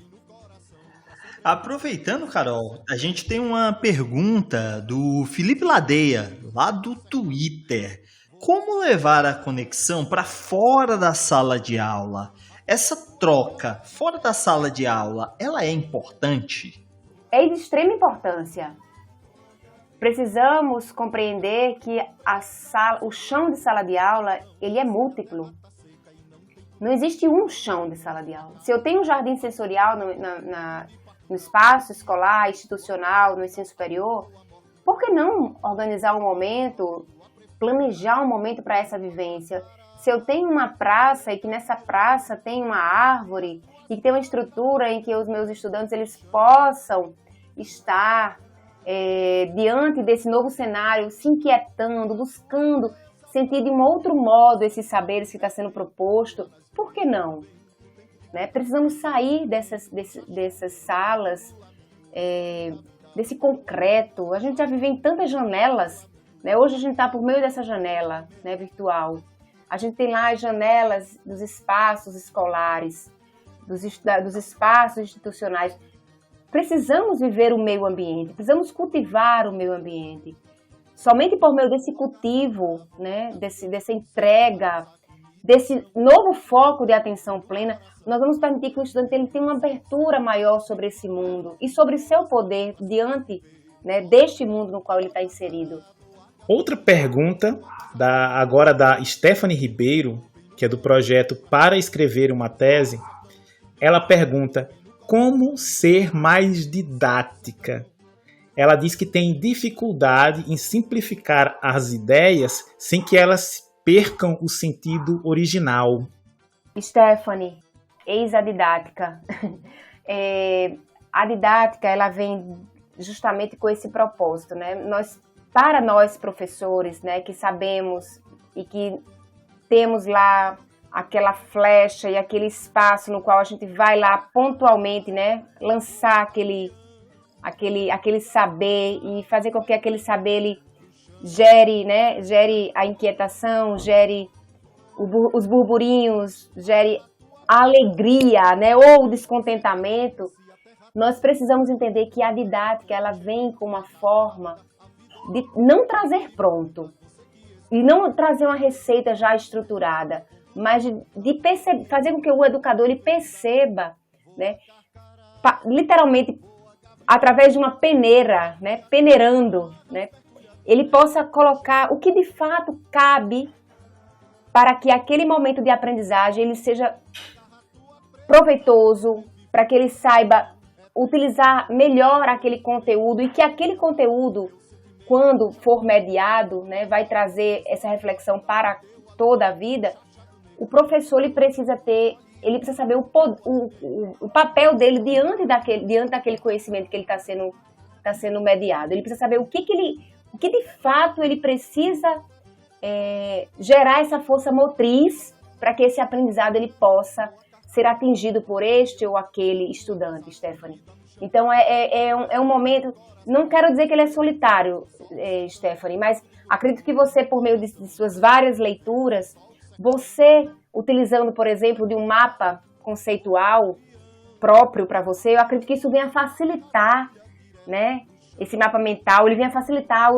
Aproveitando, Carol, a gente tem uma pergunta do Felipe Ladeia, lá do Twitter. Como levar a conexão para fora da sala de aula? Essa troca fora da sala de aula, ela é importante? É de extrema importância. Precisamos compreender que o chão de sala de aula, ele é múltiplo. Não existe um chão de sala de aula. Se eu tenho um jardim sensorial no espaço escolar, institucional, no ensino superior, por que não organizar um momento, planejar um momento para essa vivência? Se eu tenho uma praça e que nessa praça tem uma árvore e que tem uma estrutura em que os meus estudantes eles possam estar diante desse novo cenário, se inquietando, buscando sentir de um outro modo esses saberes que está sendo proposto, por que não? Né? Precisamos sair dessas salas, desse concreto. A gente já vive em tantas janelas, né? Hoje a gente está por meio dessa janela, né, virtual. A gente tem lá as janelas dos espaços escolares, dos espaços institucionais. Precisamos viver o meio ambiente, precisamos cultivar o meio ambiente. Somente por meio desse cultivo, né, dessa entrega, desse novo foco de atenção plena, nós vamos permitir que o estudante ele tenha uma abertura maior sobre esse mundo e sobre seu poder diante, né, deste mundo no qual ele está inserido. Outra pergunta, agora da Stephanie Ribeiro, que é do projeto Para Escrever uma Tese, ela pergunta como ser mais didática. Ela diz que tem dificuldade em simplificar as ideias sem que elas percam o sentido original. Stephanie, eis a didática. A didática ela vem justamente com esse propósito, né? Para nós professores, né, que sabemos e que temos lá aquela flecha e aquele espaço no qual a gente vai lá pontualmente, né, lançar aquele saber e fazer com que aquele saber ele gere a inquietação, gere os burburinhos, gere a alegria, né, ou o descontentamento. Nós precisamos entender que a didática ela vem com uma forma de não trazer pronto e não trazer uma receita já estruturada, mas de fazer com que o educador ele perceba, né, literalmente através de uma peneira, né, peneirando, né, ele possa colocar o que de fato cabe para que aquele momento de aprendizagem ele seja proveitoso, para que ele saiba utilizar melhor aquele conteúdo e que aquele conteúdo, quando for mediado, né, vai trazer essa reflexão para toda a vida. O professor ele precisa saber o papel dele diante daquele conhecimento que ele está sendo mediado. Ele precisa saber o que de fato ele precisa gerar essa força motriz para que esse aprendizado ele possa ser atingido por este ou aquele estudante, Stephanie. Então, é um momento... Não quero dizer que ele é solitário, Stephanie, mas acredito que você, por meio de suas várias leituras, você, utilizando, por exemplo, de um mapa conceitual próprio para você, eu acredito que isso venha facilitar, né, esse mapa mental, ele venha facilitar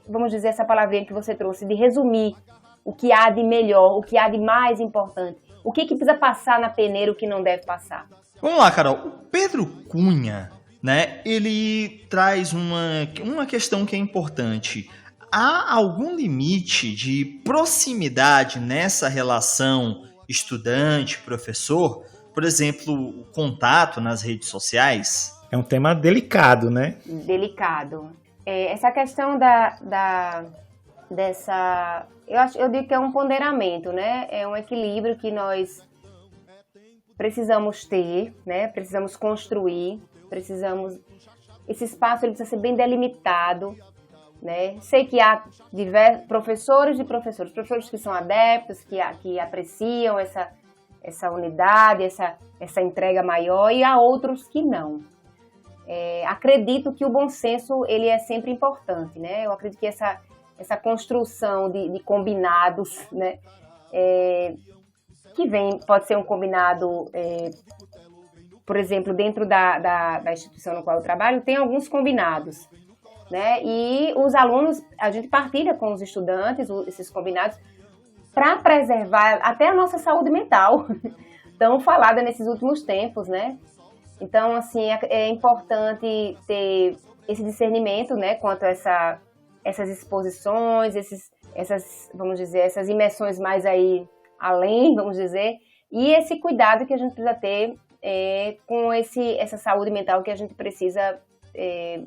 vamos dizer, essa palavrinha que você trouxe, de resumir o que há de melhor, o que há de mais importante, o que precisa passar na peneira, o que não deve passar. Vamos lá, Carol. O Pedro Cunha, né, ele traz uma questão que é importante. Há algum limite de proximidade nessa relação estudante-professor? Por exemplo, o contato nas redes sociais? É um tema delicado, né? Delicado. Essa questão dessa... Eu digo que é um ponderamento, né? É um equilíbrio que nós precisamos ter, né? Precisamos construir, esse espaço ele precisa ser bem delimitado, né? Sei que há diversos professores que são adeptos, que apreciam essa unidade, essa entrega maior, e há outros que não. Acredito que o bom senso ele é sempre importante, né? Eu acredito que essa construção de combinados, né? Pode ser um combinado, por exemplo, dentro da instituição no qual eu trabalho, tem alguns combinados, né? E os alunos, a gente partilha com os estudantes esses combinados para preservar até a nossa saúde mental, tão falada nesses últimos tempos, né? Então, assim, é importante ter esse discernimento, né, quanto a essas exposições, vamos dizer, essas imersões mais aí além, vamos dizer, e esse cuidado que a gente precisa ter com essa saúde mental que a gente precisa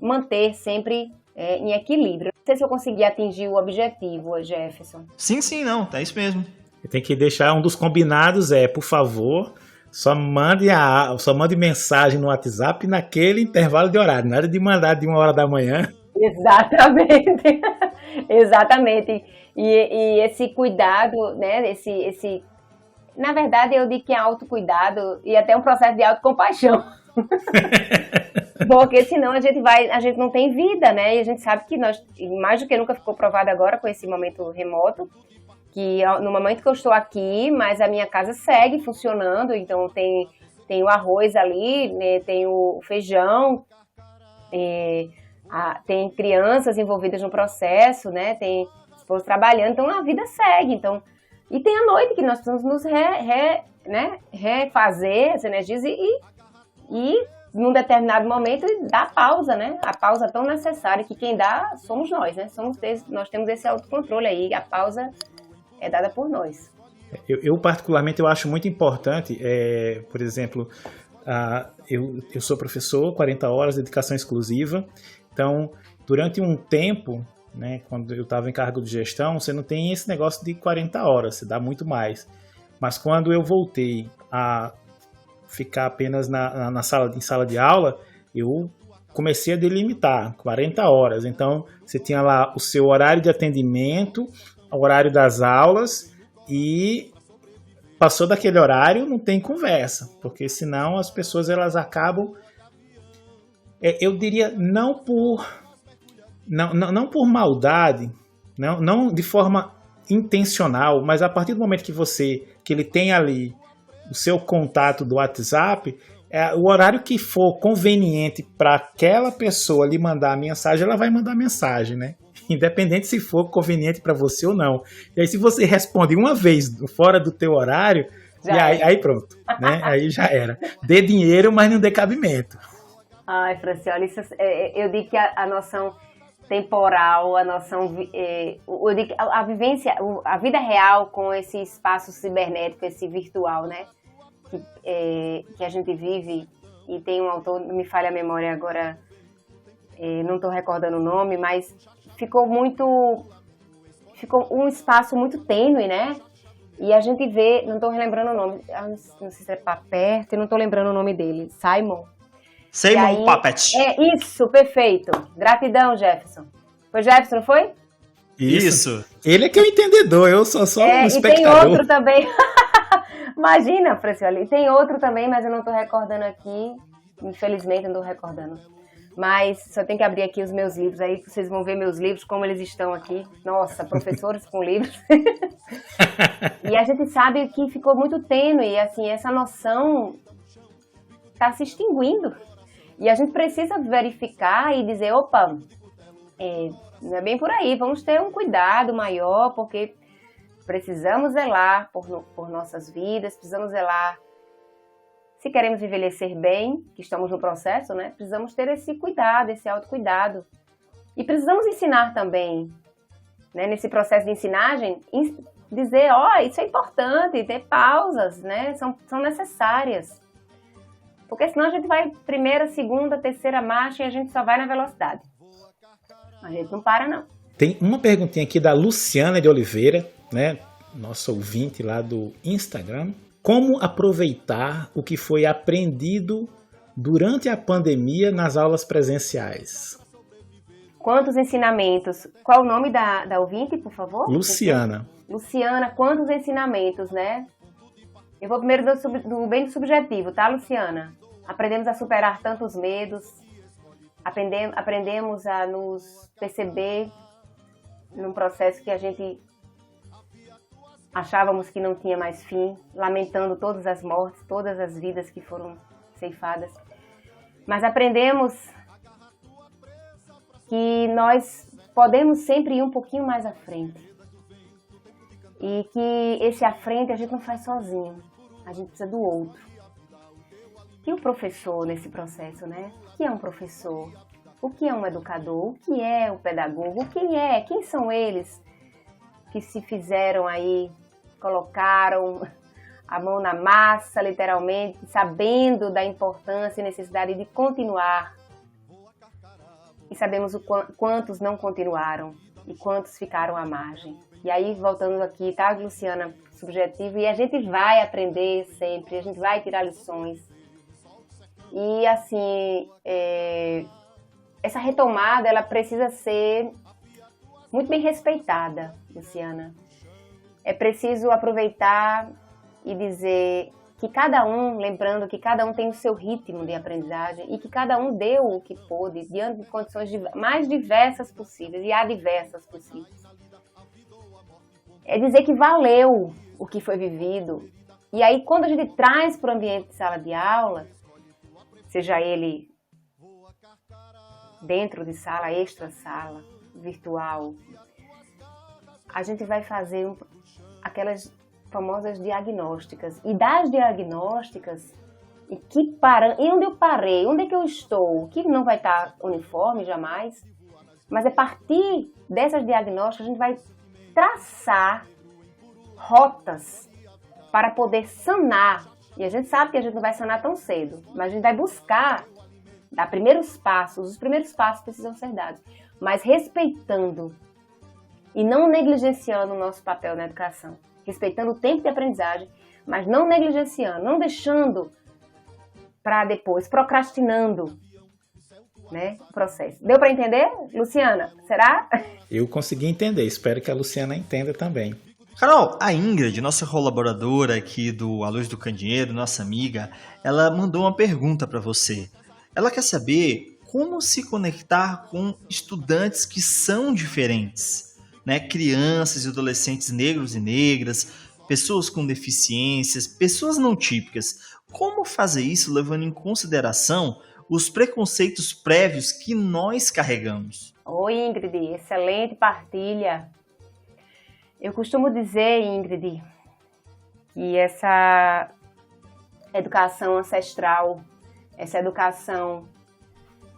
manter sempre em equilíbrio. Não sei se eu consegui atingir o objetivo, Jefferson. Sim, não, tá isso mesmo. Tem que deixar um dos combinados por favor, só mande mensagem no WhatsApp naquele intervalo de horário, nada de mandar de 1h da manhã. Exatamente, exatamente. E esse cuidado, né, na verdade eu digo que é autocuidado e até um processo de autocompaixão. Porque senão a gente não tem vida, né? E a gente sabe que mais do que nunca ficou provado agora com esse momento remoto, que no momento que eu estou aqui, mas a minha casa segue funcionando, então tem o arroz ali, né, tem o feijão, tem crianças envolvidas no processo, né, tem esposo trabalhando, então a vida segue. Então, e tem a noite que nós precisamos nos refazer as energias e num determinado momento dar pausa, né? A pausa tão necessária que quem dá somos nós, né? Nós temos esse autocontrole aí, a pausa é dada por nós. Eu particularmente, eu acho muito importante, por exemplo, eu sou professor, 40 horas, dedicação exclusiva, então, durante um tempo, né, quando eu estava em cargo de gestão, você não tem esse negócio de 40 horas, você dá muito mais. Mas quando eu voltei a ficar apenas em sala de aula, eu comecei a delimitar 40 horas. Então, você tinha lá o seu horário de atendimento, o horário das aulas, e passou daquele horário, não tem conversa, porque senão as pessoas elas acabam, eu diria, não por maldade, não de forma intencional, mas a partir do momento que ele tem ali o seu contato do WhatsApp, o horário que for conveniente para aquela pessoa lhe mandar a mensagem, ela vai mandar a mensagem, né? Independente se for conveniente para você ou não. E aí se você responde uma vez fora do teu horário, aí pronto, né? Aí já era. Dê dinheiro, mas não dê cabimento. Ai, Francioli, eu digo que a noção temporal, a noção, eu digo a vivência, a vida real com esse espaço cibernético, esse virtual, né? que a gente vive, e tem um autor, não me falha a memória agora, não estou recordando o nome, mas ficou um espaço muito tênue, né? E a gente vê, não estou relembrando o nome, não sei se é Papert, não estou lembrando o nome dele, Simon Papert. Isso, perfeito. Gratidão, Jefferson. Foi Jefferson, não foi? Isso. Ele é que é o entendedor, eu sou só um espectador. E tem outro também. Imagina, Francioli. E tem outro também, mas eu não estou recordando aqui. Infelizmente, eu não estou recordando. Mas só tem que abrir aqui os meus livros. Aí vocês vão ver meus livros, como eles estão aqui. Nossa, professores com livros. E a gente sabe que ficou muito tênue. E assim, essa noção está se extinguindo. E a gente precisa verificar e dizer, opa, não é bem por aí, vamos ter um cuidado maior, porque precisamos zelar por nossas vidas, precisamos zelar, se queremos envelhecer bem, que estamos no processo, né? Precisamos ter esse cuidado, esse autocuidado. E precisamos ensinar também, né? Nesse processo de ensinagem, dizer, isso é importante, ter pausas, né? São necessárias. Porque senão a gente vai primeira, segunda, terceira marcha e a gente só vai na velocidade. A gente não para, não. Tem uma perguntinha aqui da Luciana de Oliveira, né? Nossa ouvinte lá do Instagram. Como aproveitar o que foi aprendido durante a pandemia nas aulas presenciais? Quantos ensinamentos? Qual o nome da ouvinte, por favor? Luciana. Luciana, quantos ensinamentos, né? Eu vou primeiro do bem do subjetivo, tá, Luciana? Aprendemos a superar tantos medos, aprendemos a nos perceber num processo que a gente achávamos que não tinha mais fim, lamentando todas as mortes, todas as vidas que foram ceifadas. Mas aprendemos que nós podemos sempre ir um pouquinho mais à frente. E que esse à frente a gente não faz sozinho, a gente precisa do outro. E o professor nesse processo, né? O que é um professor? O que é um educador? O que é o pedagogo? Quem são eles que se fizeram aí, colocaram a mão na massa, literalmente, sabendo da importância e necessidade de continuar. E sabemos quantos não continuaram e quantos ficaram à margem. E aí, voltando aqui, tá, Luciana, subjetivo, e a gente vai aprender sempre, a gente vai tirar lições. E, assim, essa retomada, ela precisa ser muito bem respeitada, Luciana. É preciso aproveitar e dizer que cada um, lembrando que cada um tem o seu ritmo de aprendizagem e que cada um deu o que pôde, diante de condições mais diversas possíveis, e adversas possíveis. É dizer que valeu o que foi vivido. E aí, quando a gente traz para o ambiente de sala de aula, seja ele dentro de sala, extra sala, virtual, a gente vai fazer aquelas famosas diagnósticas. E das diagnósticas, e onde eu parei, onde é que eu estou, que não vai estar uniforme jamais, mas a partir dessas diagnósticas a gente vai traçar rotas para poder sanar. E a gente sabe que a gente não vai sanar tão cedo, mas a gente vai buscar dar primeiros passos. Os primeiros passos precisam ser dados, mas respeitando e não negligenciando o nosso papel na educação. Respeitando o tempo de aprendizagem, mas não negligenciando, não deixando para depois, procrastinando, né, o processo. Deu para entender, Luciana? Será? Eu consegui entender, espero que a Luciana entenda também. Carol, a Ingrid, nossa colaboradora aqui do A Luz do Candeeiro, nossa amiga, ela mandou uma pergunta para você. Ela quer saber como se conectar com estudantes que são diferentes, né? Crianças e adolescentes negros e negras, pessoas com deficiências, pessoas não típicas. Como fazer isso levando em consideração os preconceitos prévios que nós carregamos? Oi, Ingrid, excelente partilha. Eu costumo dizer, Ingrid, que essa educação ancestral, essa educação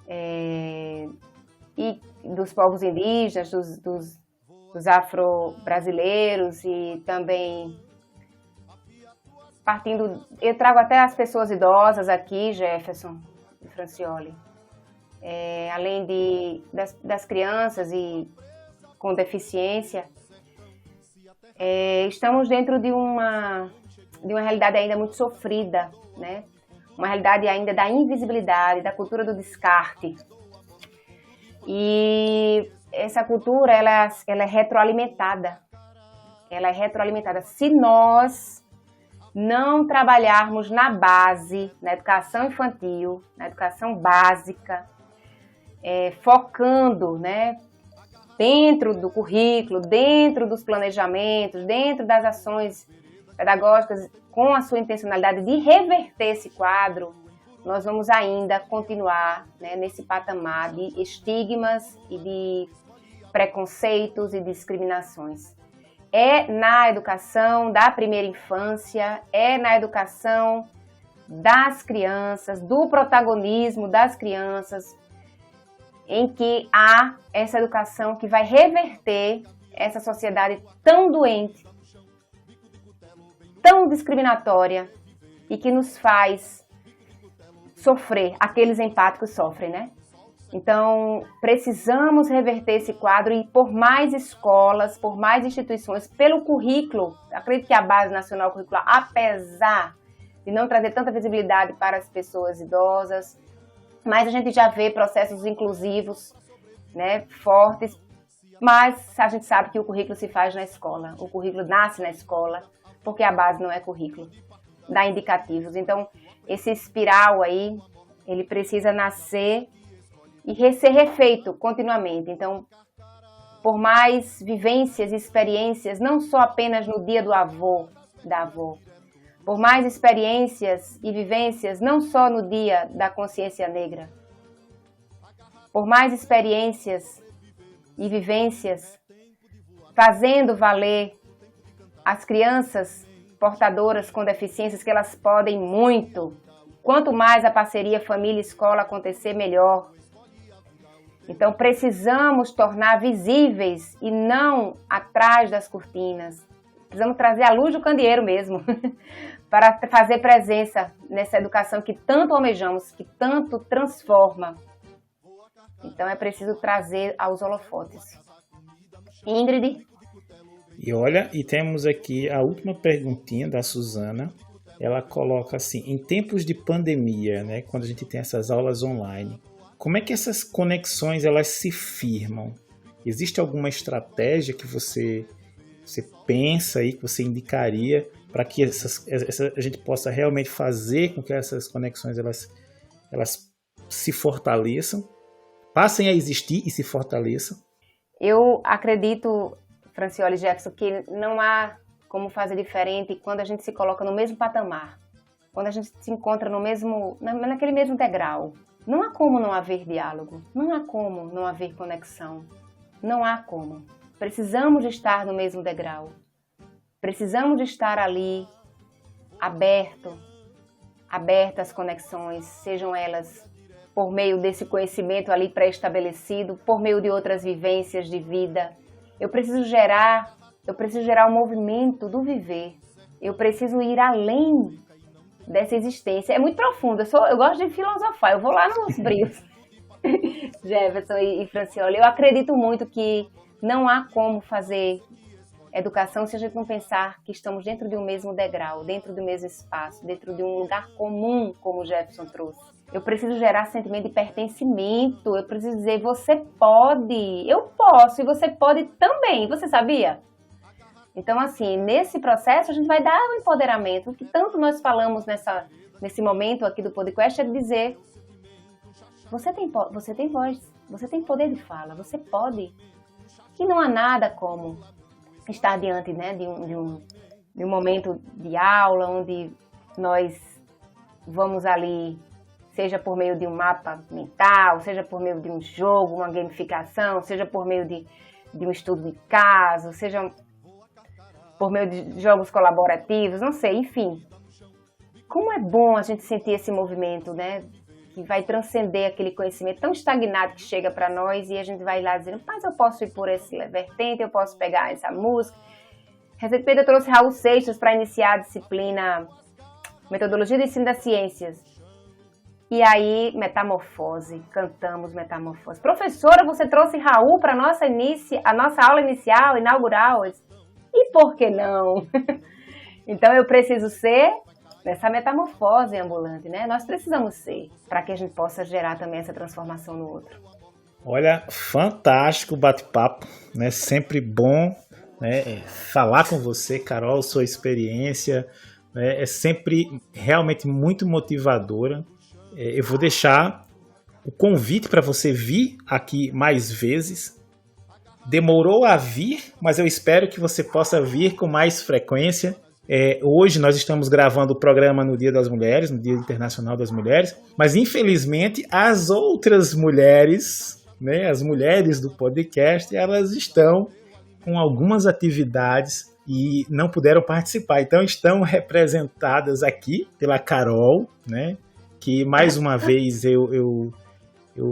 e dos povos indígenas, dos afro-brasileiros e também eu trago até as pessoas idosas aqui, Jefferson e Francioli, além das crianças e com deficiência, estamos dentro de uma realidade ainda muito sofrida, né? Uma realidade ainda da invisibilidade, da cultura do descarte. E essa cultura, ela é retroalimentada. Ela é retroalimentada. Se nós não trabalharmos na base, na educação infantil, na educação básica, focando, né, dentro do currículo, dentro dos planejamentos, dentro das ações pedagógicas, com a sua intencionalidade de reverter esse quadro, nós vamos ainda continuar, né, nesse patamar de estigmas e de preconceitos e discriminações. É na educação da primeira infância, é na educação das crianças, do protagonismo das crianças, em que há essa educação que vai reverter essa sociedade tão doente, tão discriminatória e que nos faz sofrer, aqueles empáticos sofrem, né? Então, precisamos reverter esse quadro e por mais escolas, por mais instituições, pelo currículo, acredito que a Base Nacional Curricular, apesar de não trazer tanta visibilidade para as pessoas idosas, mas a gente já vê processos inclusivos, né, fortes, mas a gente sabe que o currículo se faz na escola, o currículo nasce na escola, porque a base não é currículo, dá indicativos. Então, esse espiral aí, ele precisa nascer e ser refeito continuamente. Então, por mais vivências e experiências, não só apenas no dia do avô, da avó, por mais experiências e vivências, não só no dia da consciência negra, por mais experiências e vivências, fazendo valer as crianças portadoras com deficiências, que elas podem muito. Quanto mais a parceria família-escola acontecer, melhor. Então, precisamos tornar visíveis e não atrás das cortinas. Precisamos trazer a luz do candeeiro mesmo, para fazer presença nessa educação que tanto almejamos, que tanto transforma. Então, é preciso trazer aos holofotes. Ingrid? E olha, e temos aqui a última perguntinha da Suzana. Ela coloca assim, em tempos de pandemia, né, quando a gente tem essas aulas online, como é que essas conexões elas se firmam? Existe alguma estratégia que você pensa aí, que você indicaria para que a gente possa realmente fazer com que essas conexões elas se fortaleçam, passem a existir e se fortaleçam? Eu acredito, Francioli Jefferson, que não há como fazer diferente quando a gente se coloca no mesmo patamar, quando a gente se encontra naquele mesmo degrau. Não há como não haver diálogo, não há como não haver conexão, não há como. Precisamos de estar no mesmo degrau, precisamos de estar ali, abertas às conexões, sejam elas por meio desse conhecimento ali pré-estabelecido, por meio de outras vivências de vida. Eu preciso gerar o movimento do viver, eu preciso ir além dessa existência. É muito profundo, eu gosto de filosofar, eu vou lá nos brios. Jefferson e Francioli, eu acredito muito que não há como fazer educação se a gente não pensar que estamos dentro de um mesmo degrau, dentro do mesmo espaço, dentro de um lugar comum, como o Jefferson trouxe. Eu preciso gerar sentimento de pertencimento, eu preciso dizer, você pode, eu posso, e você pode também, você sabia? Então, assim, nesse processo a gente vai dar o empoderamento. O que tanto nós falamos nesse momento aqui do podcast é dizer, você tem voz, você tem poder de fala, você pode. Que não há nada como estar diante, né, de um momento de aula, onde nós vamos ali, seja por meio de um mapa mental, seja por meio de um jogo, uma gamificação, seja por meio de um estudo de caso, seja por meio de jogos colaborativos, não sei, enfim. Como é bom a gente sentir esse movimento, né? Que vai transcender aquele conhecimento tão estagnado que chega para nós e a gente vai lá dizendo, mas eu posso ir por esse vertente, eu posso pegar essa música. Recentemente eu trouxe Raul Seixas para iniciar a disciplina Metodologia de ensino das ciências. E aí, metamorfose, cantamos metamorfose. Professora, você trouxe Raul para a nossa aula inicial, inaugural. E por que não? Então, eu preciso ser nessa metamorfose ambulante, né? Nós precisamos ser, para que a gente possa gerar também essa transformação no outro. Olha, fantástico bate-papo, né? Sempre bom, né, falar com você, Carol, sua experiência, né, é sempre realmente muito motivadora. Eu vou deixar o convite para você vir aqui mais vezes. Demorou a vir, mas eu espero que você possa vir com mais frequência. Hoje nós estamos gravando o programa no Dia das Mulheres, no Dia Internacional das Mulheres, mas infelizmente as outras mulheres, né, as mulheres do podcast, elas estão com algumas atividades e não puderam participar. Então estão representadas aqui pela Carol, né, que mais uma vez eu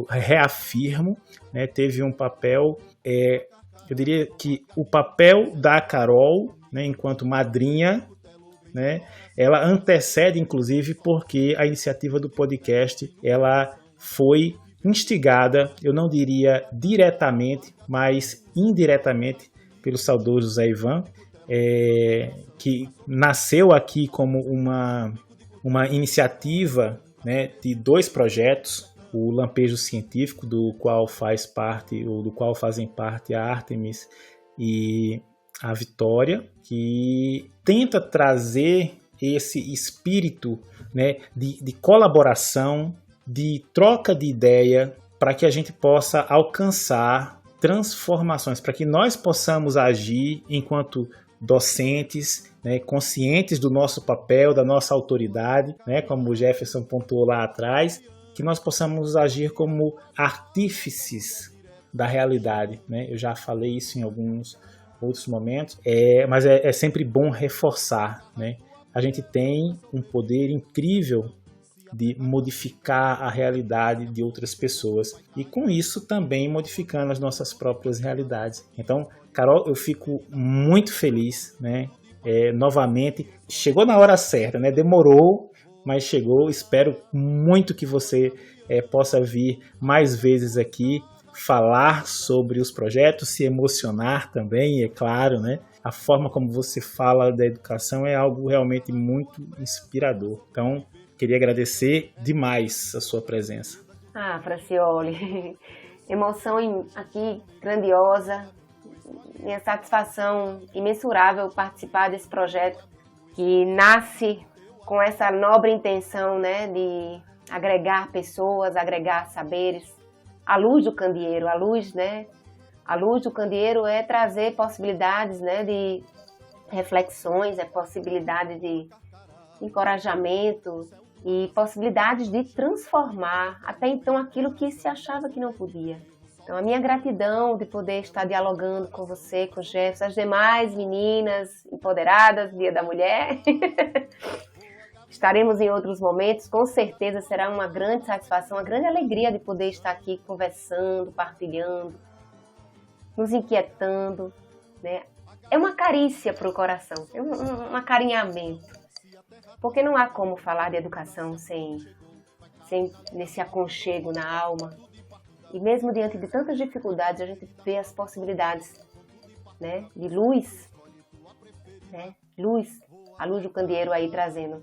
reafirmo, né, teve um papel, eu diria que o papel da Carol, né, enquanto madrinha, né, ela antecede inclusive porque a iniciativa do podcast ela foi instigada, eu não diria diretamente, mas indiretamente pelo saudoso Zé Ivan, que nasceu aqui como uma iniciativa, né, de 2 projetos, o Lampejo Científico, do qual fazem parte a Artemis e a Vitória, que tenta trazer esse espírito, né, de colaboração, de troca de ideia, para que a gente possa alcançar transformações, para que nós possamos agir enquanto docentes, né, conscientes do nosso papel, da nossa autoridade, né, como o Jefferson pontuou lá atrás, que nós possamos agir como artífices da realidade, né? Eu já falei isso em alguns outros momentos, mas é sempre bom reforçar, né? A gente tem um poder incrível de modificar a realidade de outras pessoas e com isso também modificando as nossas próprias realidades. Então, Carol, eu fico muito feliz, né? Novamente, chegou na hora certa, né? Demorou, mas chegou. Espero muito que você possa vir mais vezes aqui, falar sobre os projetos, se emocionar também, é claro, né? A forma como você fala da educação é algo realmente muito inspirador. Então, queria agradecer demais a sua presença. Francioli, emoção aqui grandiosa, minha satisfação imensurável participar desse projeto que nasce com essa nobre intenção, né, de agregar pessoas, agregar saberes. A luz do candeeiro, a luz do candeeiro é trazer possibilidades, né, de reflexões, possibilidade de encorajamento e possibilidades de transformar até então aquilo que se achava que não podia. Então, a minha gratidão de poder estar dialogando com você, com o Jefferson, as demais meninas empoderadas, Dia da Mulher. Estaremos em outros momentos, com certeza será uma grande satisfação, uma grande alegria de poder estar aqui conversando, partilhando, nos inquietando, né? É uma carícia para o coração, é um acarinhamento, porque não há como falar de educação sem nesse aconchego na alma. E mesmo diante de tantas dificuldades, a gente vê as possibilidades, né, de luz, né? A luz do candeeiro aí trazendo.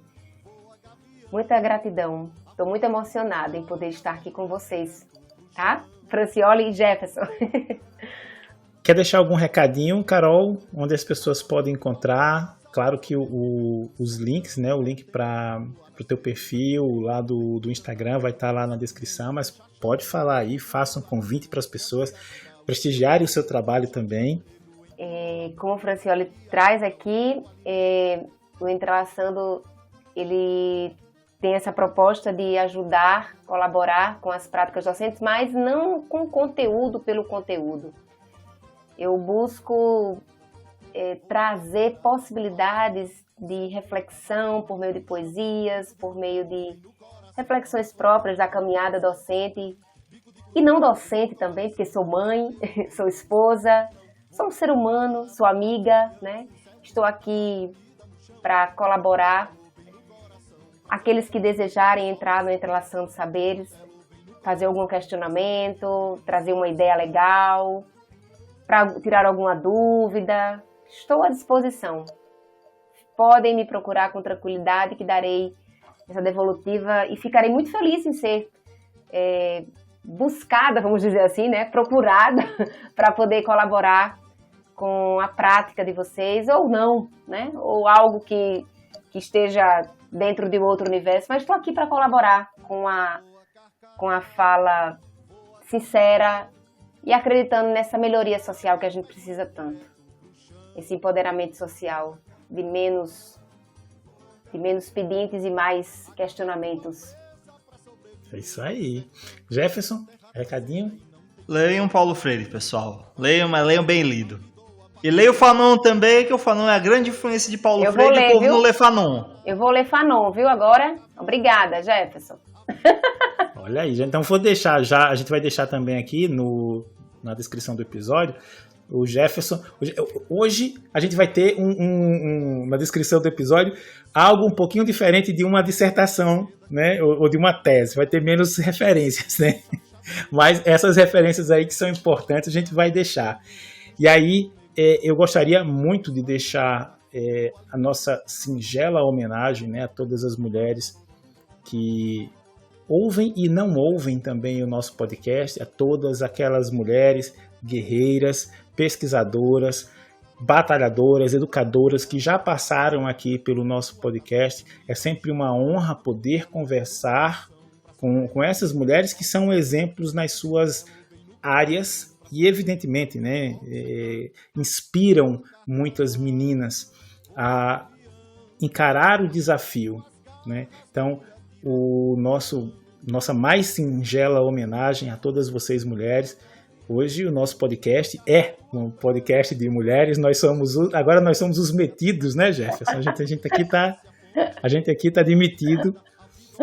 Muita gratidão, estou muito emocionada em poder estar aqui com vocês, tá? Francioli e Jefferson. Quer deixar algum recadinho, Carol, onde as pessoas podem encontrar? Claro que os links, né, o link para o teu perfil lá do Instagram vai estar lá na descrição, mas pode falar aí, faça um convite para as pessoas prestigiarem o seu trabalho também. Como o Francioli traz aqui, o Entrelaçando, ele tem essa proposta de ajudar, colaborar com as práticas docentes, mas não com conteúdo pelo conteúdo. Eu busco trazer possibilidades de reflexão por meio de poesias, por meio de reflexões próprias da caminhada docente e não docente também, porque sou mãe, sou esposa, sou um ser humano, sou amiga, né? Estou aqui para colaborar aqueles que desejarem entrar no Entrelaçando Saberes, fazer algum questionamento, trazer uma ideia legal, para tirar alguma dúvida, estou à disposição. Podem me procurar com tranquilidade que darei essa devolutiva e ficarei muito feliz em ser buscada, vamos dizer assim, né? Procurada para poder colaborar com a prática de vocês ou não, né? Ou algo que esteja dentro de outro universo, mas estou aqui para colaborar com a fala sincera e acreditando nessa melhoria social que a gente precisa tanto. Esse empoderamento social de menos pedintes e mais questionamentos. É isso aí. Jefferson, recadinho? Leiam Paulo Freire, pessoal. Leiam, mas leiam bem lido. E leia o Fanon também, que o Fanon é a grande influência de Paulo Freire e o povo não lê Fanon. Eu vou ler Fanon, viu, agora? Obrigada, Jefferson. Olha aí, então vou deixar já, a gente vai deixar também aqui na descrição do episódio, o Jefferson. Hoje a gente vai ter na descrição do episódio algo um pouquinho diferente de uma dissertação, né, ou de uma tese, vai ter menos referências, né? Mas essas referências aí que são importantes a gente vai deixar. E aí eu gostaria muito de deixar a nossa singela homenagem, né, a todas as mulheres que ouvem e não ouvem também o nosso podcast, a todas aquelas mulheres guerreiras, pesquisadoras, batalhadoras, educadoras que já passaram aqui pelo nosso podcast. É sempre uma honra poder conversar com essas mulheres que são exemplos nas suas áreas e, evidentemente, né, inspiram muitas meninas a encarar o desafio, né? Então, nossa mais singela homenagem a todas vocês mulheres. Hoje o nosso podcast é um podcast de mulheres. Agora nós somos os metidos, né, Jefferson? A gente aqui tá demitido,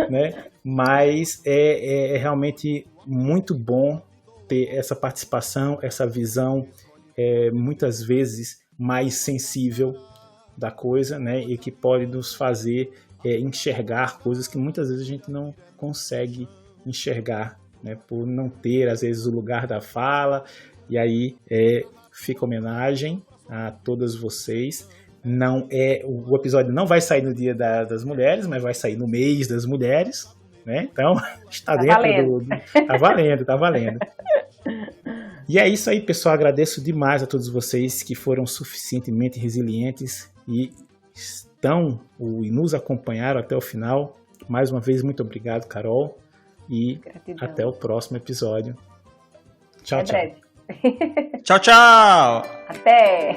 né? Mas é realmente muito bom ter essa participação, essa visão muitas vezes mais sensível da coisa, né? E que pode nos fazer enxergar coisas que muitas vezes a gente não consegue enxergar, né, por não ter, às vezes, o lugar da fala. E aí fica homenagem a todas vocês. O episódio não vai sair no Dia das Mulheres, mas vai sair no mês das mulheres, né? Então, está dentro Tá valendo. E é isso aí, pessoal. Agradeço demais a todos vocês que foram suficientemente resilientes e nos acompanharam até o final. Mais uma vez, muito obrigado, Carol. E gratidão. Até o próximo episódio. Tchau, tchau. Tchau, tchau. Até.